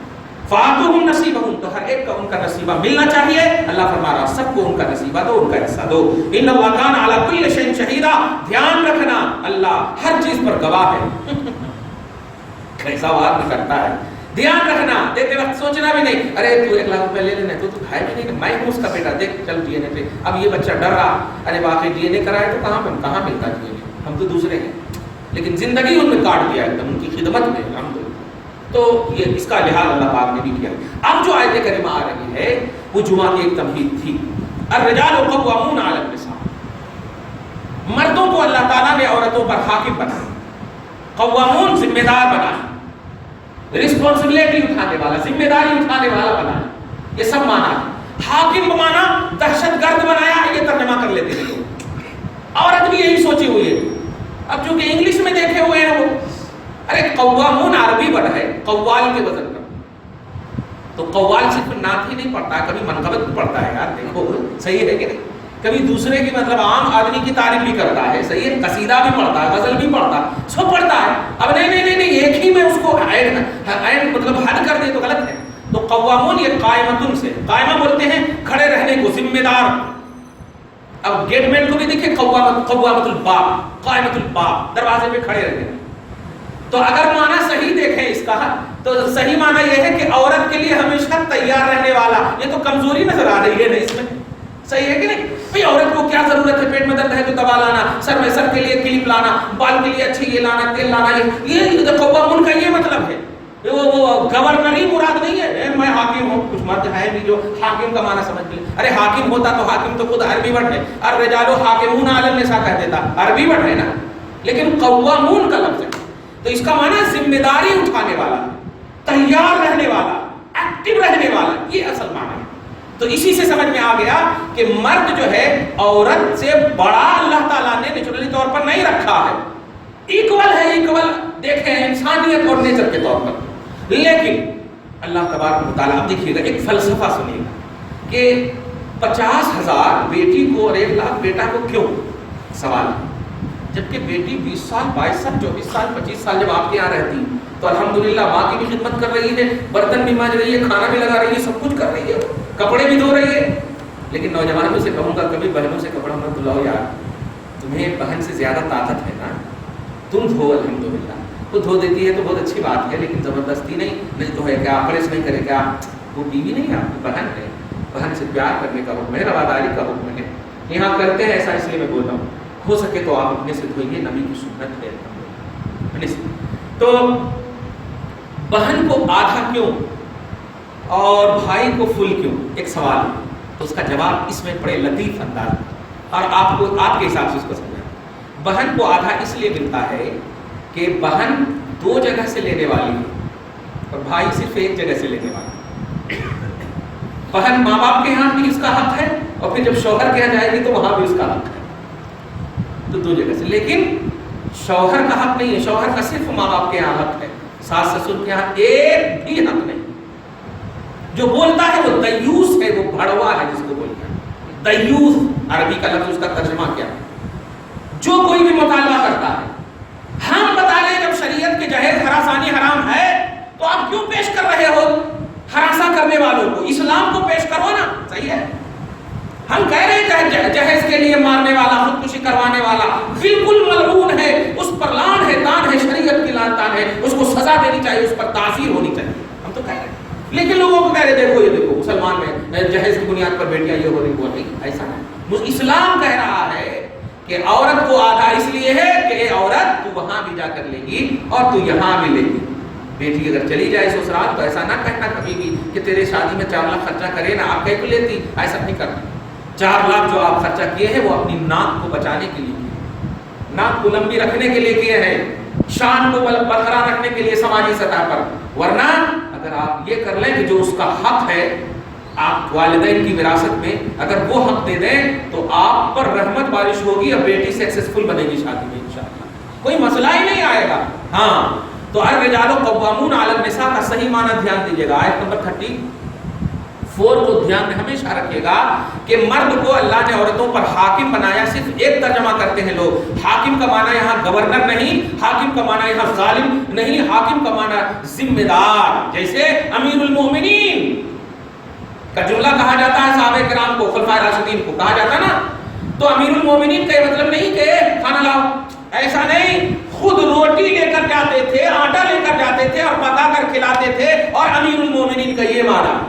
فَآتُوهُمْ نَصِيبَهُمْ، تو ہر ایک کا ان کا نصیبہ ملنا چاہیے. اللہ فرما رہا سب کو ان کا نصیبہ دو، ان کا حصہ دو. إِنَّ اللَّهَ كَانَ عَلَى كُلِّ شَيْءٍ شَهِيدًا، دھیان رکھنا اللہ ہر چیز پر گواہ ہے. کیسا وعدہ کرتا ہے، دھیان رکھنا. دیتے وقت سوچنا بھی نہیں ارے تو 1 لاکھ روپے لے لینا، تو ہے بھی نہیں، میں ہوں اس کا بیٹا، دیکھ چل ڈی این اے پہ. اب یہ بچہ ڈر رہا، ارے واقعی ڈی این اے کرائے تو کہاں ملتا ڈی این اے، ہم تو دوسرے ہیں. لیکن زندگی ان میں کاٹ دیا ایک دم ان کی خدمت میں الحمدللہ. تو یہ اس کا لحاظ اللہ پاک نے بھی کیا. اب جو آیت کریمہ آ رہی ہے وہ جمعہ کی ایک تمہید تھی. الرجال قوامون علی النساء، مردوں کو اللہ تعالیٰ نے عورتوں پر حاکم بنایا. قوامون ذمہ دار بنایا، رسپانسبلٹی اٹھانے والا، ذمہ داری اٹھانے والا بنایا. یہ سب مانا ہے. حاکم مانا دہشت گرد بنایا، یہ ترجمہ کر لیتے ہیں لوگ. عورت بھی یہی سوچی ہوئی ہے. اب چونکہ انگلش میں دیکھے ہوئے ہیں وہ، ارے قوامون عربی ورڈ ہے قوال کے وزن پر. تو قوال صرف نعت ہی نہیں پڑھتا ہے، کبھی منقبت بھی پڑھتا ہے. یار دیکھو صحیح ہے کہ نہیں. کبھی دوسرے کی مطلب عام آدمی کی تعریف بھی کرتا ہے، صحیح ہے، قصیدہ بھی پڑھتا ہے، غزل بھی پڑھتا ہے، سب پڑھتا ہے. اب نہیں ایک ہی میں اس کو مطلب حد کر دے تو غلط ہے. تو قوامون یہ قائمتن سے، قائمہ بولتے ہیں کھڑے رہنے کو، ذمہ دار. اب گیٹ مین کو بھی دیکھیں قوامت الباب، قائمت الباب، دروازے پہ کھڑے رہتے ہیں. تو اگر معنی صحیح دیکھیں اس کا تو صحیح معنی یہ ہے کہ عورت کے لیے ہمیشہ تیار رہنے والا. یہ تو کمزوری نظر آ رہی ہے نا اس میں، صحیح ہے کہ نہیں؟ بھئی عورت کو کیا ضرورت ہے، پیٹ میں درد ہے تو دوا لانا، سر کے لیے کلپ لانا، بال کے لیے اچھی یہ لانا، تیل لانا. یہ قوامون کا یہ مطلب ہے. وہ گورنری مراد نہیں ہے میں حاکم ہوں. کچھ مرد ہے بھی جو حاکم کا معنی سمجھ لیں. ارے حاکم ہوتا تو حاکم تو خود عربی ورڈ ہے، الرجال حاکمون علی النساء کہہ دیتا، عربی ورڈ ہے نا. لیکن قوامون کا لفظ ہے تو اس کا معنی ذمہ داری اٹھانے والا، تیار رہنے والا، ایکٹیو رہنے والا، یہ اصل معنی ہے. تو اسی سے سمجھ میں آ گیا کہ مرد جو ہے عورت سے بڑا اللہ تعالیٰ نے نیچرلی طور پر نہیں رکھا ہے. ایکول ہے، ایکول دیکھیں انسانیت اور نیچر کے طور پر. لیکن اللہ تبارک و تعالیٰ، اب دیکھیے گا ایک فلسفہ سنیے گا کہ 50,000 بیٹی کو اور 1,00,000 بیٹا کو کیوں؟ سوال ہے. جبکہ بیٹی 20 سال 22 سال 24 سال 25 سال جب آپ کے یہاں رہتی تو الحمدللہ ماں کی بھی خدمت کر رہی ہے، برتن بھی مانج رہی ہے، کھانا بھی لگا رہی ہے، سب کچھ کر رہی ہے، کپڑے بھی دھو رہی ہے. لیکن نوجوانوں سے کہوں گا کبھی بہنوں سے کپڑا مت دھلاؤ یار، تمہیں بہن سے زیادہ طاقت ہے نا، تم دھو. الحمدللہ وہ دھو دیتی ہے تو بہت اچھی بات ہے، لیکن زبردستی نہیں تو ہے کیا، پریس نہیں کرے کیا؟ وہ بیوی نہیں ہے، آپ کی بہن ہے. بہن سے پیار کرنے کا حکم ہے، رواداری کا حکم ہے. یہاں کرتے ہیں ایسا، اس لیے میں بول رہا ہوں. ہو سکے تو آپ اپنے سے دھوئیے، نبی کی سنت ہے اپنے سے. تو بہن کو آدھا کیوں اور بھائی کو فل کیوں؟ ایک سوال ہے. تو اس کا جواب اس میں بڑے لطیف انداز اور آپ کو آپ کے حساب سے اس کو سمجھنا. بہن کو آدھا اس لیے ملتا ہے کہ بہن 2 جگہ سے لینے والی ہے اور بھائی صرف 1 جگہ سے لینے والا. بہن ماں باپ کے یہاں بھی اس کا حق ہے اور پھر جب شوہر کے یہاں جائے گی تو وہاں بھی اس کا حق ہے. تو 2 جگہ سے. لیکن شوہر کا حق نہیں ہے، شوہر کا صرف ماں باپ کے یہاں حق ہے، ساس سسر کے یہاں ایک بھی حق نہیں. جو بولتا ہے وہ دیوس ہے، وہ بھڑوا ہے جس کو بولتا ہے دیوس. عربی کا لفظ اس کا ترجمہ کیا ہے؟ جو کوئی بھی مطالبہ کرتا ہے. ہم بتا لیں جب شریعت کے جہیز ہراسانی حرام ہے تو آپ کیوں پیش کر رہے ہو ہراساں کرنے والوں کو؟ اسلام کو پیش کرو نا، صحیح ہے. ہم کہہ رہے ہیں جہیز کے لیے مارنے والا، خودکشی کروانے والا بالکل ملعون ہے، اس پر لعن ہے، تان ہے، شریعت کی لعن تان ہے، اس کو سزا دینی چاہیے، اس پر تعزیر ہونی چاہیے. ہم تو کہہ رہے ہیں. لیکن لوگوں کو کہہ رہے دیکھو یہ دیکھو مسلمان میں جہیز کی بنیاد پر بیٹیاں یہ ہو رہی وہ نہیں. ایسا نہیں. اسلام کہہ رہا ہے کہ عورت کو آدھا اس لیے ہے کہ اے عورت تو وہاں بھی جا کر لے گی اور تو یہاں بھی لے گی. بیٹی اگر چلی جائے سسرال تو ایسا نہ کہنا کبھی بھی کہ تیرے شادی میں 4 لاکھ خرچہ کرے نا، آپ کہیں کو لیتی. ایسا نہیں کرنا. 4 لاکھ جو آپ خرچہ کیے ہیں وہ اپنی ناک کو بچانے کے لیے، ناک کو لمبی رکھنے کے لیے کیے ہیں، شان کو برقرار رکھنے کے لیے سماجی سطح پر. ورنہ اگر آپ یہ کر لیں کہ جو اس کا حق ہے آپ والدین کی وراثت میں اگر وہ حق دے دیں تو آپ پر رحمت بارش ہوگی اور بیٹی سکسیسفل بنے گی شادی میں انشاءاللہ، کوئی مسئلہ ہی نہیں آئے گا. ہاں تو الرجال قوامون علی النساء کا صحیح معنی دھیان دیجیے گا. آیت نمبر 34 کو دھیان میں ہمیشہ رکھیے گا کہ مرد کو اللہ نے عورتوں پر حاکم بنایا. صرف ایک ترجمہ کرتے ہیں لوگ، حاکم کا معنی یہاں گورنر نہیں، حاکم کا معنی یہاں ظالم نہیں، حاکم کا معنی ذمہ دار. جیسے امیر المومنین کا جملہ کہا جاتا ہے صحابہ کرام کو، خلفائے راشدین کو کہا جاتا نا، تو امیر المومنین کا یہ مطلب نہیں کہ کھانا لاؤ، ایسا نہیں. خود روٹی لے کر جاتے تھے، آٹا لے کر جاتے تھے اور پکا کر کھلاتے تھے، اور امیر المومنین کا یہ معنی.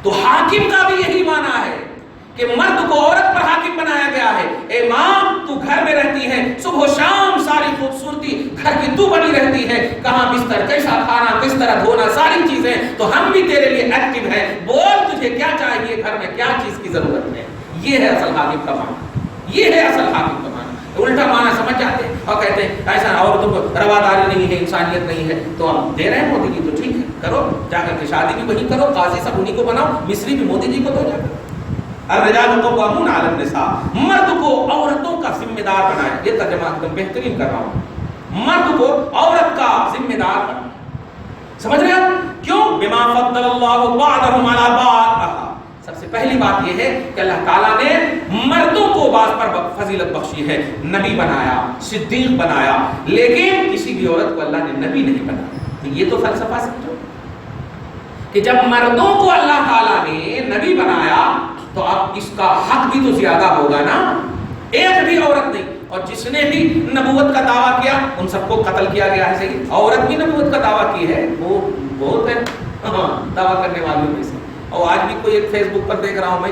تو حاکم کا بھی یہی معنی ہے کہ مرد کو عورت پر حاکم بنایا گیا ہے. اے ماں تو گھر میں رہتی ہے، صبح و شام ساری خوبصورتی گھر کی تو بنی رہتی ہے، کہاں بستر، کیسا کھانا، کس طرح دھونا، ساری چیزیں. تو ہم بھی تیرے لیے ایکٹیو ہیں، بول تجھے کیا چاہیے، گھر میں کیا چیز کی ضرورت ہے. یہ ہے اصل حاکم کا معنی، یہ ہے اصل حاکم کا معنی. الٹا معنی سمجھ جاتے ہیں اور کہتے ہیں ایسا عورتوں کو رواداری نہیں ہے، انسانیت نہیں ہے. تو ہم دے رہے ہیں مودی جی، تو ٹھیک ہے کرو، جا کر کے شادی بھی وہی کرو، قاضی سب انہیں کو بناؤ، مصری بھی مودی جی کو دو. جا کر الرجال قوامون علی النساء، مرد کو عورتوں کا ذمہ دار بنایا. یہ ترجمہ ایک دم بہترین کر رہا ہوں، مرد کو عورت کا ذمہ دار بنایا. سمجھ رہے ہیں کیوں؟ بما فضل اللہ بعضهم علی بعض. سب سے پہلی بات یہ ہے کہ اللہ تعالیٰ نے مردوں کو بعض پر فضیلت بخشی ہے، نبی بنایا، صدیق بنایا، لیکن کسی بھی عورت کو اللہ نے نبی نہیں بنایا۔ تو یہ تو فلسفہ سمجھو کہ جب مردوں کو اللہ تعالیٰ نے نبی بنایا تو اب اس کا حق بھی تو زیادہ ہوگا نا، ایک بھی عورت نہیں، اور جس نے بھی نبوت کا دعویٰ کیا ان سب کو قتل کیا گیا ہے۔ صحیح، عورت بھی نبوت کا دعویٰ کی ہے، وہ بہت ہے دعویٰ کرنے والوں میں سے، اور آج بھی کوئی ایک فیس بک پر دیکھ رہا ہوں میں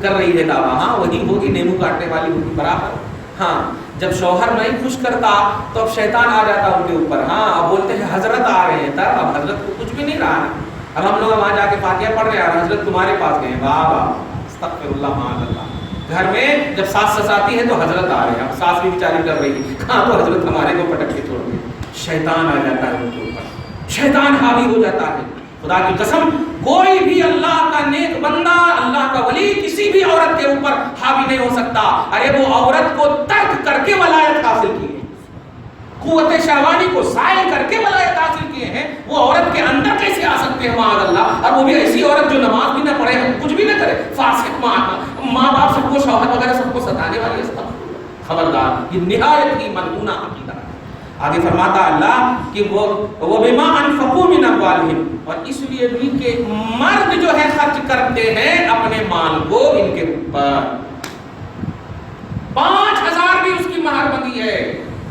کر رہی ہے دعویٰ، ہاں وہی ہوگی، نیمو کاٹنے والی ہوگی برابر۔ ہاں جب شوہر نہیں خوش کرتا تو اب شیطان آ جاتا ان کے اوپر، ہاں اب بولتے ہیں حضرت آ رہے ہیں، تب اب حضرت کو کچھ بھی نہیں رہا، اب ہم لوگ وہاں جا کے فاتحہ پڑھ رہے ہیں، حضرت تمہارے پاس گئے، واہ واہ استغفر اللہ معاذ اللہ۔ گھر میں جب ساس سساتی ہے تو حضرت آ رہے ہیں، اب ساس بھی بیچاری کر رہی ہے، کہاں تو حضرت ہمارے کو پٹک کے چھوڑ دے، شیطان آ جاتا ہے ان کے اوپر، شیطان حاوی ہو جاتا ہے۔ خدا کی قسم کوئی بھی اللہ کا نیک بندہ، اللہ کا ولی کسی بھی عورت کے اوپر حاوی نہیں ہو سکتا۔ ارے وہ عورت کو ترک کر کے ولایت حاصل کی ہے، قوت شہوانی کو زائل کر کے ولایت حاصل کیے ہیں، وہ عورت کے اندر کیسے آ سکتے ہیں معاذ اللہ؟ اور وہ بھی ایسی عورت جو نماز بھی نہ پڑھے، کچھ بھی نہ کرے، فاسق ماں باپ سب کو، شوہر وغیرہ سب کو ستانے والی ہے۔ خبردار، یہ نہایت ہی ملعونہ عقیدہ ہے۔ آگے فرماتا اللہ کہ وہ بما انفقوا من اموالہم، اور اس لیے بھی کہ مرد جو ہے خرچ کرتے ہیں اپنے مال کو ان کے اوپر، 5000 بھی اس کی مہر بندی ہے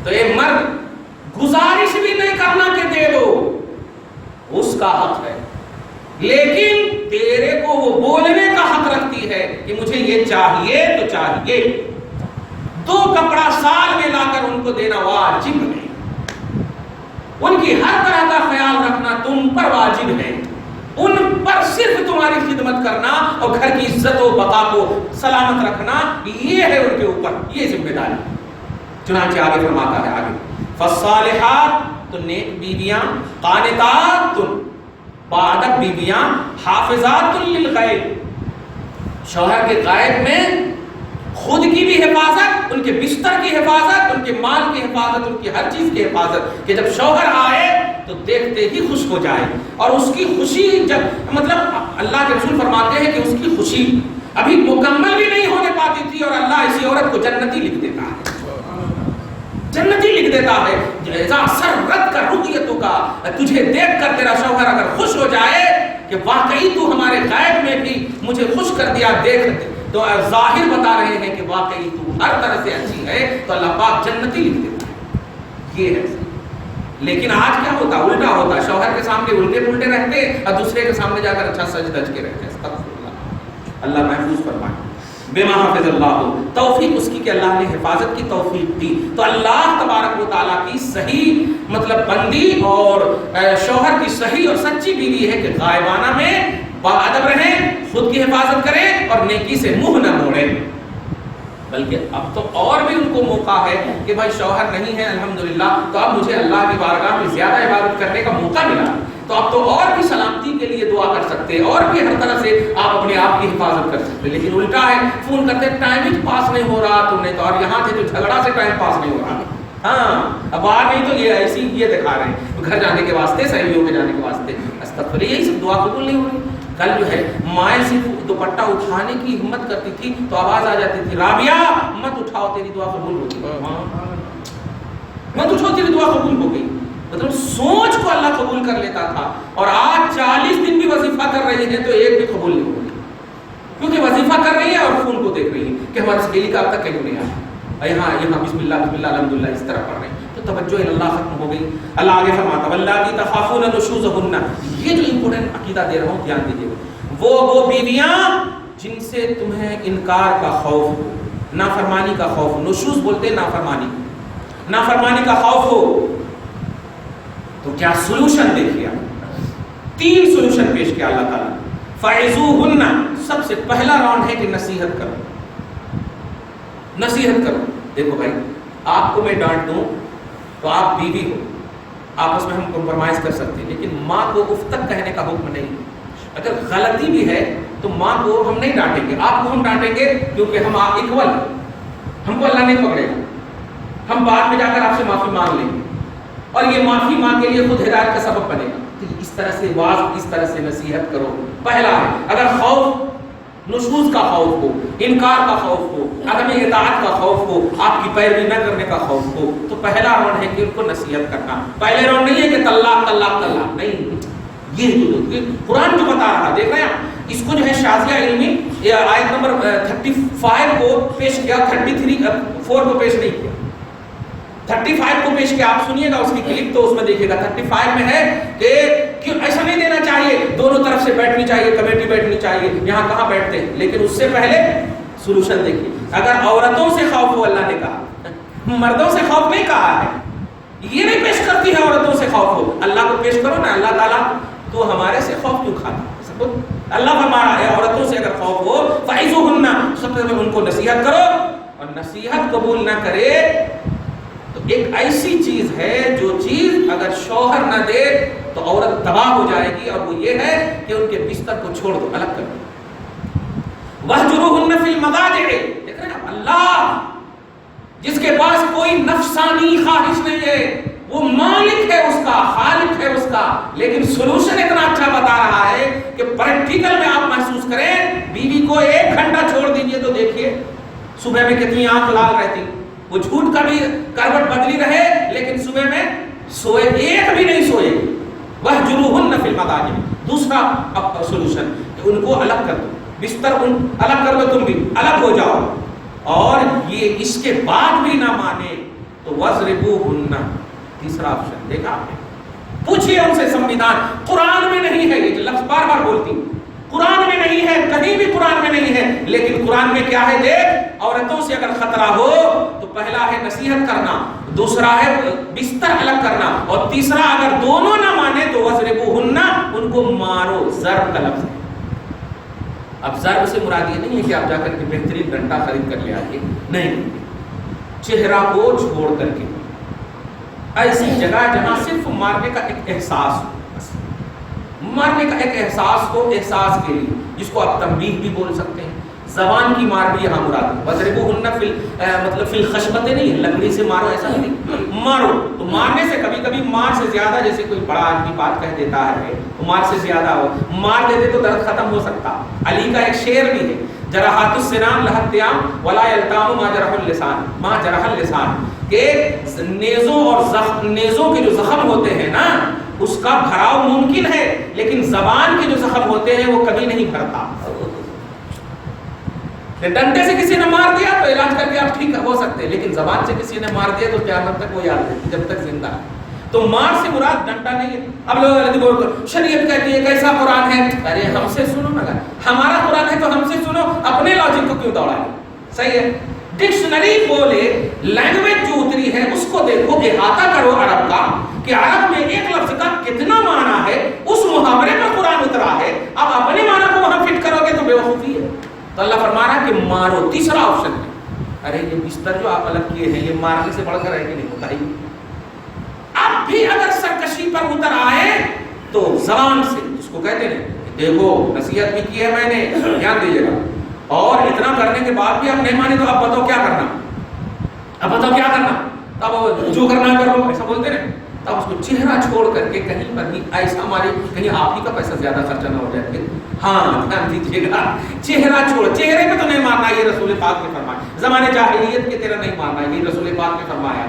تو یہ مرد گزارش بھی نہیں کرنا کہ دے دو، اس کا حق ہے، لیکن تیرے کو وہ بولنے کا حق رکھتی ہے کہ مجھے یہ چاہیے تو چاہیے۔ 2 کپڑا سال میں لا کر ان کو دینا واجب ہے، ان کی ہر طرح کا خیال رکھنا تم پر واجب ہے، ان پر صرف تمہاری خدمت کرنا اور گھر کی عزت و بقا کو سلامت رکھنا یہ ہے ان کے اوپر، یہ ذمہ داری۔ چنانچہ آگے فرماتا ہے، آگے فالصالحات، تو نیک بیویاں، قانتات، باادب بیویاں، حافظات للغیب، شوہر کے غائب میں خود کی بھی حفاظت، ان کے بستر کی حفاظت، ان کے مال کی حفاظت، ان کی ہر چیز کی حفاظت، کہ جب شوہر آئے تو دیکھتے ہی خوش ہو جائے، اور اس کی خوشی جب مطلب اللہ کے رسول فرماتے ہیں کہ اس کی خوشی ابھی مکمل بھی نہیں ہونے پاتی تھی اور اللہ اسی عورت کو جنتی لکھ دیتا ہے، جنتی لکھ دیتا ہے۔ اذا سرت کا رؤیتک کا، تجھے دیکھ کر تیرا شوہر اگر خوش ہو جائے کہ واقعی تو ہمارے غائب میں بھی مجھے خوش کر دیا، دیکھ تو ظاہر بتا رہے ہیں کہ واقعی تو ہر طرح سے اچھی ہے، تو اللہ پاک جنتی لکھ دیتا ہے، یہ ہے۔ لیکن آج کیا ہوتا، الٹا ہوتا، شوہر کے سامنے الٹے پلٹے رہتے اور دوسرے کے سامنے جا کر اچھا سج دج کے رہتے۔ اللہ محفوظ فرمائے، بما حافظ اللہ، توفیق اس کی کہ اللہ نے حفاظت کی توفیق دی۔ تو اللہ تبارک و تعالیٰ کی صحیح مطلب بندی اور شوہر کی صحیح اور سچی بیوی ہے کہ غائبانہ میں باادب رہیں، خود کی حفاظت کریں اور نیکی سے منہ نہ موڑیں۔ بلکہ اب تو اور بھی ان کو موقع ہے کہ بھائی شوہر نہیں ہے الحمدللہ، تو اب مجھے اللہ کی بارگاہ میں زیادہ عبادت کرنے کا موقع ملا، تو اب تو اور بھی سلامتی کے لیے دعا کر سکتے، اور بھی ہر طرح سے آپ اپنے آپ کی حفاظت کر سکتے۔ لیکن الٹا ہے، فون کرتے ٹائم ہی پاس نہیں ہو رہا تم نے تو، اور یہاں تھے تو جھگڑا سے ٹائم پاس نہیں ہو رہا، ہاں اب آ نہیں تو یہ ایسی یہ دکھا رہے ہیں گھر جانے کے واسطے، سہیلیوں کے جانے کے واسطے، استغفر، یہی سب دعا قبول نہیں ہو رہی۔ کل جو ہے مائیں صرف دوپٹہ اٹھانے کی ہمت کرتی تھی تو آواز آ جاتی تھی، رابعہ مت اٹھاؤ تیری دعا قبول ہوگی، مت اٹھاؤ تیری دعا قبول ہو گئی۔ مطلب سوچ کو اللہ قبول کر لیتا تھا، اور آج 40 دن بھی وظیفہ کر رہی ہیں تو ایک بھی قبول نہیں ہو رہی، کیونکہ وظیفہ کر رہی ہے اور فون کو دیکھ رہی ہے کہ ہماری سہیلی کا اب تک کہیں نہیں آیا، یہاں بسم اللہ الحمدللہ اس طرح پڑھ رہے ہیں، تو توجہ اللہ ختم ہو گئی۔ اللہ آگے فرماتا واللاتی تخافون نشوزہن، یہ جو امپورٹنٹ عقیدہ دے رہا ہوں دھیان دیجیے، وہ بیویاں جن سے تمہیں انکار کا خوف ہو، نافرمانی کا خوف ہو، نشوز بولتے ہیں نافرمانی کا خوف ہو، تو کیا سولوشن دیکھیے، 3 سولوشن پیش کیا اللہ تعالیٰ۔ فَعِظُوهُنَّ، سب سے پہلا راؤنڈ ہے کہ نصیحت کرو، نصیحت کرو۔ دیکھو بھائی، آپ کو میں ڈانٹ دوں تو آپ بیوی ہو، آپس میں ہم کمپرومائز کر سکتے ہیں، لیکن ماں کو اف تک کہنے کا حکم نہیں۔ اگر غلطی بھی ہے تو ماں کو ہم نہیں ڈانٹیں گے، آپ کو ہم ڈانٹیں گے کیونکہ ہم آپ اکول، ہم کو اللہ نہیں پکڑے گا، ہم بعد میں جا کر آپ سے معافی مانگ لیں گے، اور یہ معافی ماں کے لیے خود ہدایت کا سبب بنے گا۔ تو اس طرح سے واضح، اس طرح سے نصیحت کرو، پہلا ہے۔ اگر خوف نشوز کا خوف ہو، انکار کا خوف ہو، عدم اطاعت کا خوف ہو، آپ کی پیروی نہ کرنے کا خوف ہو، تو پہلا راؤنڈ ہے کہ ان کو نصیحت کرنا. پہلے راؤنڈ نہیں ہے کہ طلاق طلاق طلاق، نہیں. یہ جو قرآن جو بتا رہا، دیکھ رہے ہیں آپ، اس کو جو ہے شاذیہ علمی آیت نمبر 35 کو پیش کیا، 4 کو پیش نہیں کیا. 35 کو پیش کیا. آپ سنیے گا اس کی کلپ تو اس میں دیکھیے گا 35 میں ہے کہ ایسا نہیں دینا چاہیے، دونوں طرف سے بیٹھنی چاہیے، کمیٹی بیٹھنی چاہیے. یہاں کہاں بیٹھتے ہیں؟ لیکن اس سے پہلے سولوشن دیکھیے. اگر عورتوں سے خوف ہو، اللہ نے کہا، مردوں سے خوف نہیں کہا ہے. یہ نہیں پیش کرتی ہے عورتوں سے خوف ہو، اللہ کو پیش کرو نا. اللہ تعالیٰ تو ہمارے سے خوف کیوں کھاتا؟ اللہ فرما رہا ہے عورتوں سے اگر خوف ہو فَعِظُوهُنَّ، سب سے پہلے ان کو نصیحت کرو. اور نصیحت قبول نہ کرے تو ایک ایسی چیز ہے جو چیز اگر شوہر نہ دے تو عورت تباہ ہو جائے گی، اور وہ یہ ہے کہ ان کے بستر کو چھوڑ دو، الگ کر دو. وَاهْجُرُوهُنَّ فِي الْمَضَاجِعِ، دیکھ رہے ہیں اللہ جس کے پاس کوئی نفسانی خواہش نہیں ہے، وہ مالک ہے اس کا، خالق ہے اس کا، لیکن سولوشن اتنا اچھا بتا رہا ہے کہ پریکٹیکل میں آپ محسوس کریں. بیوی کو 1 گھنٹہ چھوڑ دیجئے تو دیکھیے صبح میں کتنی آنکھ لال رہتی. وہ جھوٹ کا بھی کروٹ بدلی رہے لیکن صبح میں سوئے، ایک بھی نہیں سوئے. وَاهْجُرُوهُنَّ فِي الْمَضَاجِعِ. دوسرا اب سولوشن کہ ان کو الگ کر دو، بستر الگ کر دو، تم بھی الگ ہو جاؤ. اور یہ اس کے بعد بھی نہ مانے تو وَاضْرِبُوهُنَّ. تیسرا آپشن دیکھا آپ نے، پوچھئے ان سے. سنویدھان قرآن میں نہیں ہے، یہ لفظ بار بار بولتی ہوں، قرآن میں نہیں ہے، کہیں بھی قرآن میں نہیں ہے. لیکن قرآن میں کیا ہے؟ دیکھ، عورتوں سے اگر خطرہ ہو تو پہلا ہے نصیحت کرنا، دوسرا ہے بستر الگ کرنا، اور تیسرا اگر دونوں نہ مانے تو وَاضْرِبُوهُنَّ، ان کو مارو. ضرب کا لفظ ہے. اب ضرب سے مراد یہ نہیں ہے کہ آپ جا کر کے بہترین ڈنڈا خرید کر لے آئیے، نہیں، چہرہ کو چھوڑ کر کے ایسی جگہ جہاں صرف مارنے کا ایک احساس ہو، مارنے کا ایک احساس ہو، احساس کے لیے، جس کو آپ تنبیہ بھی بول سکتے ہیں. زبان کی مار بھی یہاں مراد ہے. وَاضْرِبُوهُنَّ مطلب فی الخشبۃ نہیں ہے، لکڑی سے مارو ایسا نہیں، مارو. تو مارنے سے کبھی کبھی مار سے زیادہ، جیسے کوئی بڑا آدمی بات کہہ دیتا ہے تو مار سے زیادہ ہو، مار دیتے تو درد ختم ہو سکتا. علی کا ایک شعر بھی ہے، جراحات السنان لہت تیام ولا یلتام ما جرح اللسان، ما جرح اللسان، کہ نیزوں اور نیزوں کے جو زخم ہوتے ہیں نا اس کا بھراؤ ممکن ہے، لیکن زبان کے جو زخم ہوتے ہیں وہ کبھی نہیں بھرتا. ڈنڈے سے کسی نے مار دیا تو علاج کر کے آپ ٹھیک ہو سکتے ہیں، لیکن زبان سے کسی نے مار دیا تو قیامت تک وہ یاد رہتی جب تک زندہ ہے. تو مار سے مراد ڈنڈا نہیں ہے. اب لوگ شریعت کہتی ہے کیسا قرآن ہے، ارے ہم سے سنو نا، ہمارا قرآن ہے تو ہم سے سنو، اپنے لاجک کو کیوں دوڑائیں. صحیح ہے، ڈکشنری بولے، لینگویج جو اتری ہے اس کو دیکھو، احاطہ کرو عرب کا کہ عرب میں ایک لفظ کا کتنا معنی ہے، اس محاورے پر قرآن اترا ہے. اب اپنے معنی کو وہاں فٹ کرو گے تو بے وقوفی ہے. تو اللہ فرما رہا ہے کہ مارو. تیسرا آپشن ہے، ارے یہ بستر جو آپ الگ کیے ہیں یہ مارنے سے بڑھ کر ہے کہ نہیں بتائیے. اب بھی اگر سرکشی پر اتر آئے تو زبان سے، جس کو کہتے ہیں دیکھو نصیحت بھی کی ہے میں نے، دھیان دیجیے گا، اور اتنا کرنے کے بعد بھی اب نہیں مانے تو اب بتاؤ کیا کرنا، اب بتاؤ کیا کرنا. تب جو کرنا کرو، ایسا بولتے نا. تب اس کو چہرہ چھوڑ کر کے کہیں پر بھی ایسا ہمارے کہیں آپ ہی کا پیسہ زیادہ خرچہ نہ ہو جائے. ہاں دھیان دیجیے گا، چہرہ چھوڑ، چہرے پہ تو نہیں مارنا، یہ رسول پاک نے فرمایا. زمانے جاہلیت کے تیرا نہیں مارنا، یہ رسول پاک نے فرمایا.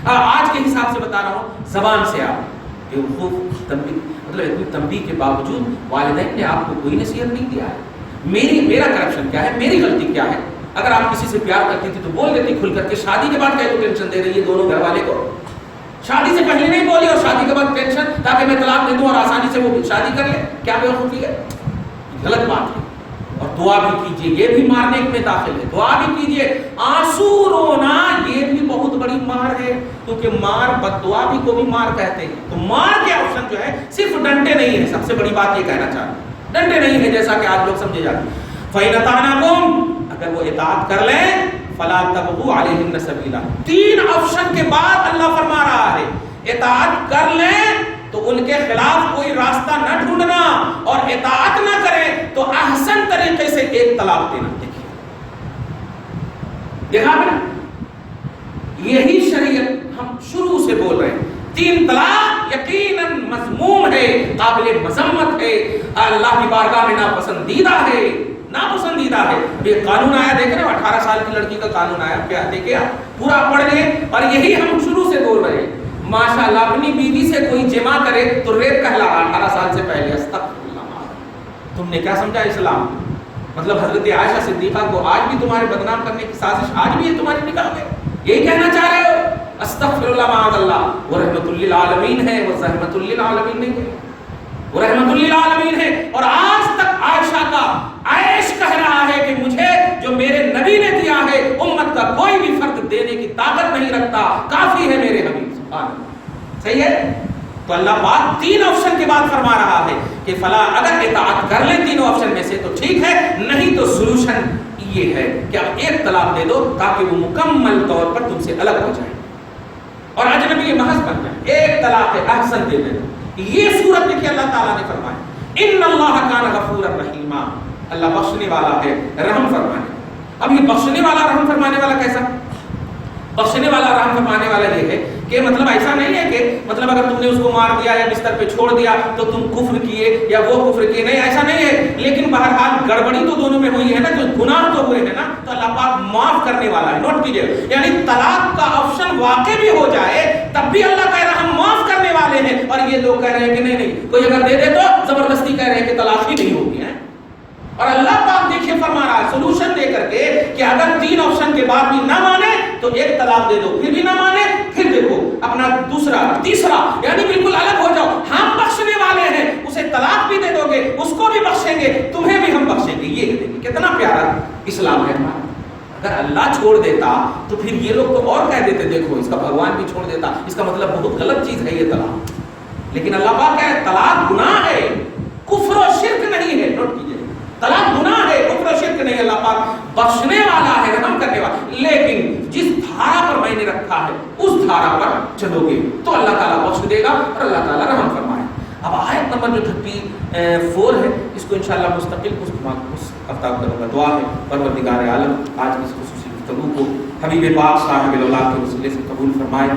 آج کے حساب سے بتا رہا ہوں، زبان سے آپ بیوقوف مطلب اتنی تنبیہ کے باوجود والدین نے آپ کو کوئی نصیحت نہیں دیا ہے. میرا کرپشن کیا ہے، میری غلطی کیا ہے. اگر آپ کسی سے پیار کرتی تھی تو بول دیتی کھل کر کے. شادی کے بعد کیا تو ٹینشن دے رہی ہے دونوں گھر والے کو. شادی سے پہلے نہیں بولی اور شادی کے بعد ٹینشن تاکہ میں طلاق دے دوں اور آسانی سے وہ شادی کر لے. کیا بیوقوفی ہے، غلط بات ہے. اور دعا بھی کیجیے، یہ بھی مارنے میں داخل ہے. دعا بھی کیجیے. آنسو رونا یہ بھی بہت بڑی مار ہے، کیونکہ مار بد دعا بھی کو بھی مار کہتے ہیں. تو مار کے آپشن جو ہے صرف ڈنڈے نہیں ہے. سب سے بڑی بات یہ کہنا چاہ رہا ہوں، ڈنڈے نہیں ہے جیسا کہ آج لوگ سمجھے جاتے ہیں. فَإِنْ أَطَعْنَكُمْ، اگر وہ اطاعت کر لیں، فَلَا تَبْغُوا عَلَيْهِنَّ سَبِيلًا. 3 آپشن کے بعد اللہ فرما رہا ہے اطاعت کر لیں تو ان کے خلاف کوئی راستہ نہ ڈھونڈنا، اور اطاعت نہ کریں تو احسن طریقے سے ایک طلاق دینا. دیکھا آپ نے، یہی شریعت ہم شروع سے بول رہے ہیں. 3 طلاق یقیناً مذموم ہے، قابل مذمت ہے، اللہ کی بارگاہ میں ناپسندیدہ ہے، ناپسندیدہ ابھی ایک قانون آیا دیکھ رہے ہیں 18 سال کی لڑکی کا قانون آیا دیکھے آپ پورا پڑھ لیں اور یہی ہم شروع سے بول رہے ہیں ماشاءاللہ اپنی بیوی سے کوئی جمع کرے تو ریپ کہلا رہا 18 سال سے پہلے استغفر اللہ تم نے کیا سمجھا اسلام مطلب حضرت عائشہ صدیقہ کو آج بھی تمہارے بدنام کرنے کی سازش آج بھی ہے تمہاری نگاہ میں یہی کہنا چاہ رہے ہو استغفر اللہ معاذ اللہ وہ رحمت للعالمین ہے وہ رحمت للعالمین نہیں ہے وہ رحمت للعالمین ہے اور آج تک عائشہ کا عائش کہہ رہا ہے کہ مجھے جو میرے نبی نے دیا ہے امت کا کوئی بھی فرد دینے کی طاقت نہیں رکھتا کافی ہے میرے حبیب سبحان اللہ صحیح ہے تو اللہ پاک 3 آپشن کے بعد فرما رہا ہے کہ فلا اگر اطاعت کر لیں تینوں آپشن میں سے تو ٹھیک ہے نہیں تو سولوشن یہ ہے کہ آپ ایک طلاق دے دو تاکہ وہ مکمل طور پر تم سے الگ ہو جائے اور اجنبی محض بن جائے ایک طلاق احسن دے دے یہ صورت دیکھیے اللہ تعالیٰ نے فرمایا ان اللہ کان غفورا رحیما اللہ بخشنے والا ہے رحم فرمانے اب یہ بخشنے والا رحم فرمانے والا کیسا بخشنے والا رحم فرمانے والا یہ ہے کہ مطلب ایسا نہیں ہے کہ مطلب اگر تم نے اس کو مار دیا یا بستر پہ چھوڑ دیا تو تم کفر کیے یا وہ کفر کیے نہیں ایسا نہیں ہے لیکن بہرحال گڑبڑی تو دونوں میں ہوئی ہے نا جو گناہ تو ہوئے ہیں نا تو اللہ پاک معاف کرنے والا ہے نوٹ کیجئے یعنی طلاق کا آپشن واقع بھی ہو جائے تب بھی اللہ کہہ رہا ہم معاف کرنے والے ہیں اور یہ لوگ کہہ رہے ہیں کہ نہیں کوئی اگر دے دے تو زبردستی کہہ رہے ہیں کہ طلاق ہی نہیں ہوگی ہے اور اللہ پاک دیکھیے فرما رہا ہے سولوشن دے کر کے کہ اگر 3 آپشن کے بعد بھی نہ مانے تو ایک طلاق دے دو پھر بھی نہ مانے پھر دیکھو اپنا دوسرا تیسرا یعنی بالکل الگ ہو جاؤ ہم بخشنے والے ہیں اسے طلاق بھی دے دو گے اس کو بھی بخشیں گے تمہیں بھی ہم بخشیں گے یہ دیکھیں کتنا پیارا اسلام ہے اگر اللہ چھوڑ دیتا تو پھر یہ لوگ تو اور کہہ دیتے دیکھو اس کا بھگوان بھی چھوڑ دیتا اس کا مطلب بہت غلط چیز ہے یہ طلاق لیکن اللہ پاک کہے طلاق گناہ ہے کفر و شرک نہیں ہے نوٹ کیجئے طلاق گناہ ہے کفر و شرک نہیں اللہ پاک بخشنے والا ہے رحم کرنے والا لیکن جس دھارا پر میں نے رکھا ہے اس دھارا پر چلو گے تو اللہ تعالیٰ بخش دے گا اور اللہ تعالیٰ رحم فرمائے اب آیت نمبر جو 34 ہے اس کو انشاءاللہ مستقل اس ہفتہ کروں گا دعا ہے پروردگار عالم آج کی اس خصوصی گفتگو کو حبیب پاک صاحب الاولاد کے وسیلے سے قبول فرمائے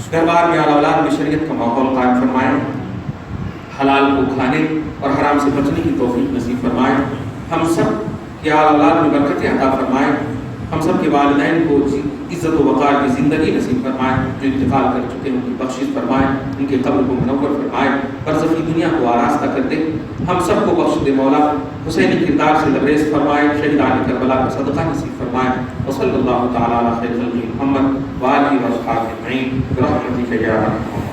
گھر بار میں اولاد میں شریعت کا ماحول قائم فرمائے حلال کو کھانے اور حرام سے بچنے کی توفیق نصیب فرمائے ہم سب کے اولاد میں برکتیں عطا فرمائے ہم سب کے والدین کو عزت و وقار کی زندگی نصیب فرمائے جو انتقال کر چکے ہیں ان کی بخشش فرمائے ان کے قبر کو منور فرمائے برزخی دنیا کو آراستہ کر دے ہم سب کو بخش دے مولا حسینی کردار سے لبریز فرمائے شہیدان کربلا کا صدقہ نصیب فرمائے وصلی اللہ تعالی علی خیر خلقہ محمد وآلہ وصحبہ اجمعین برحمتک یا ارحم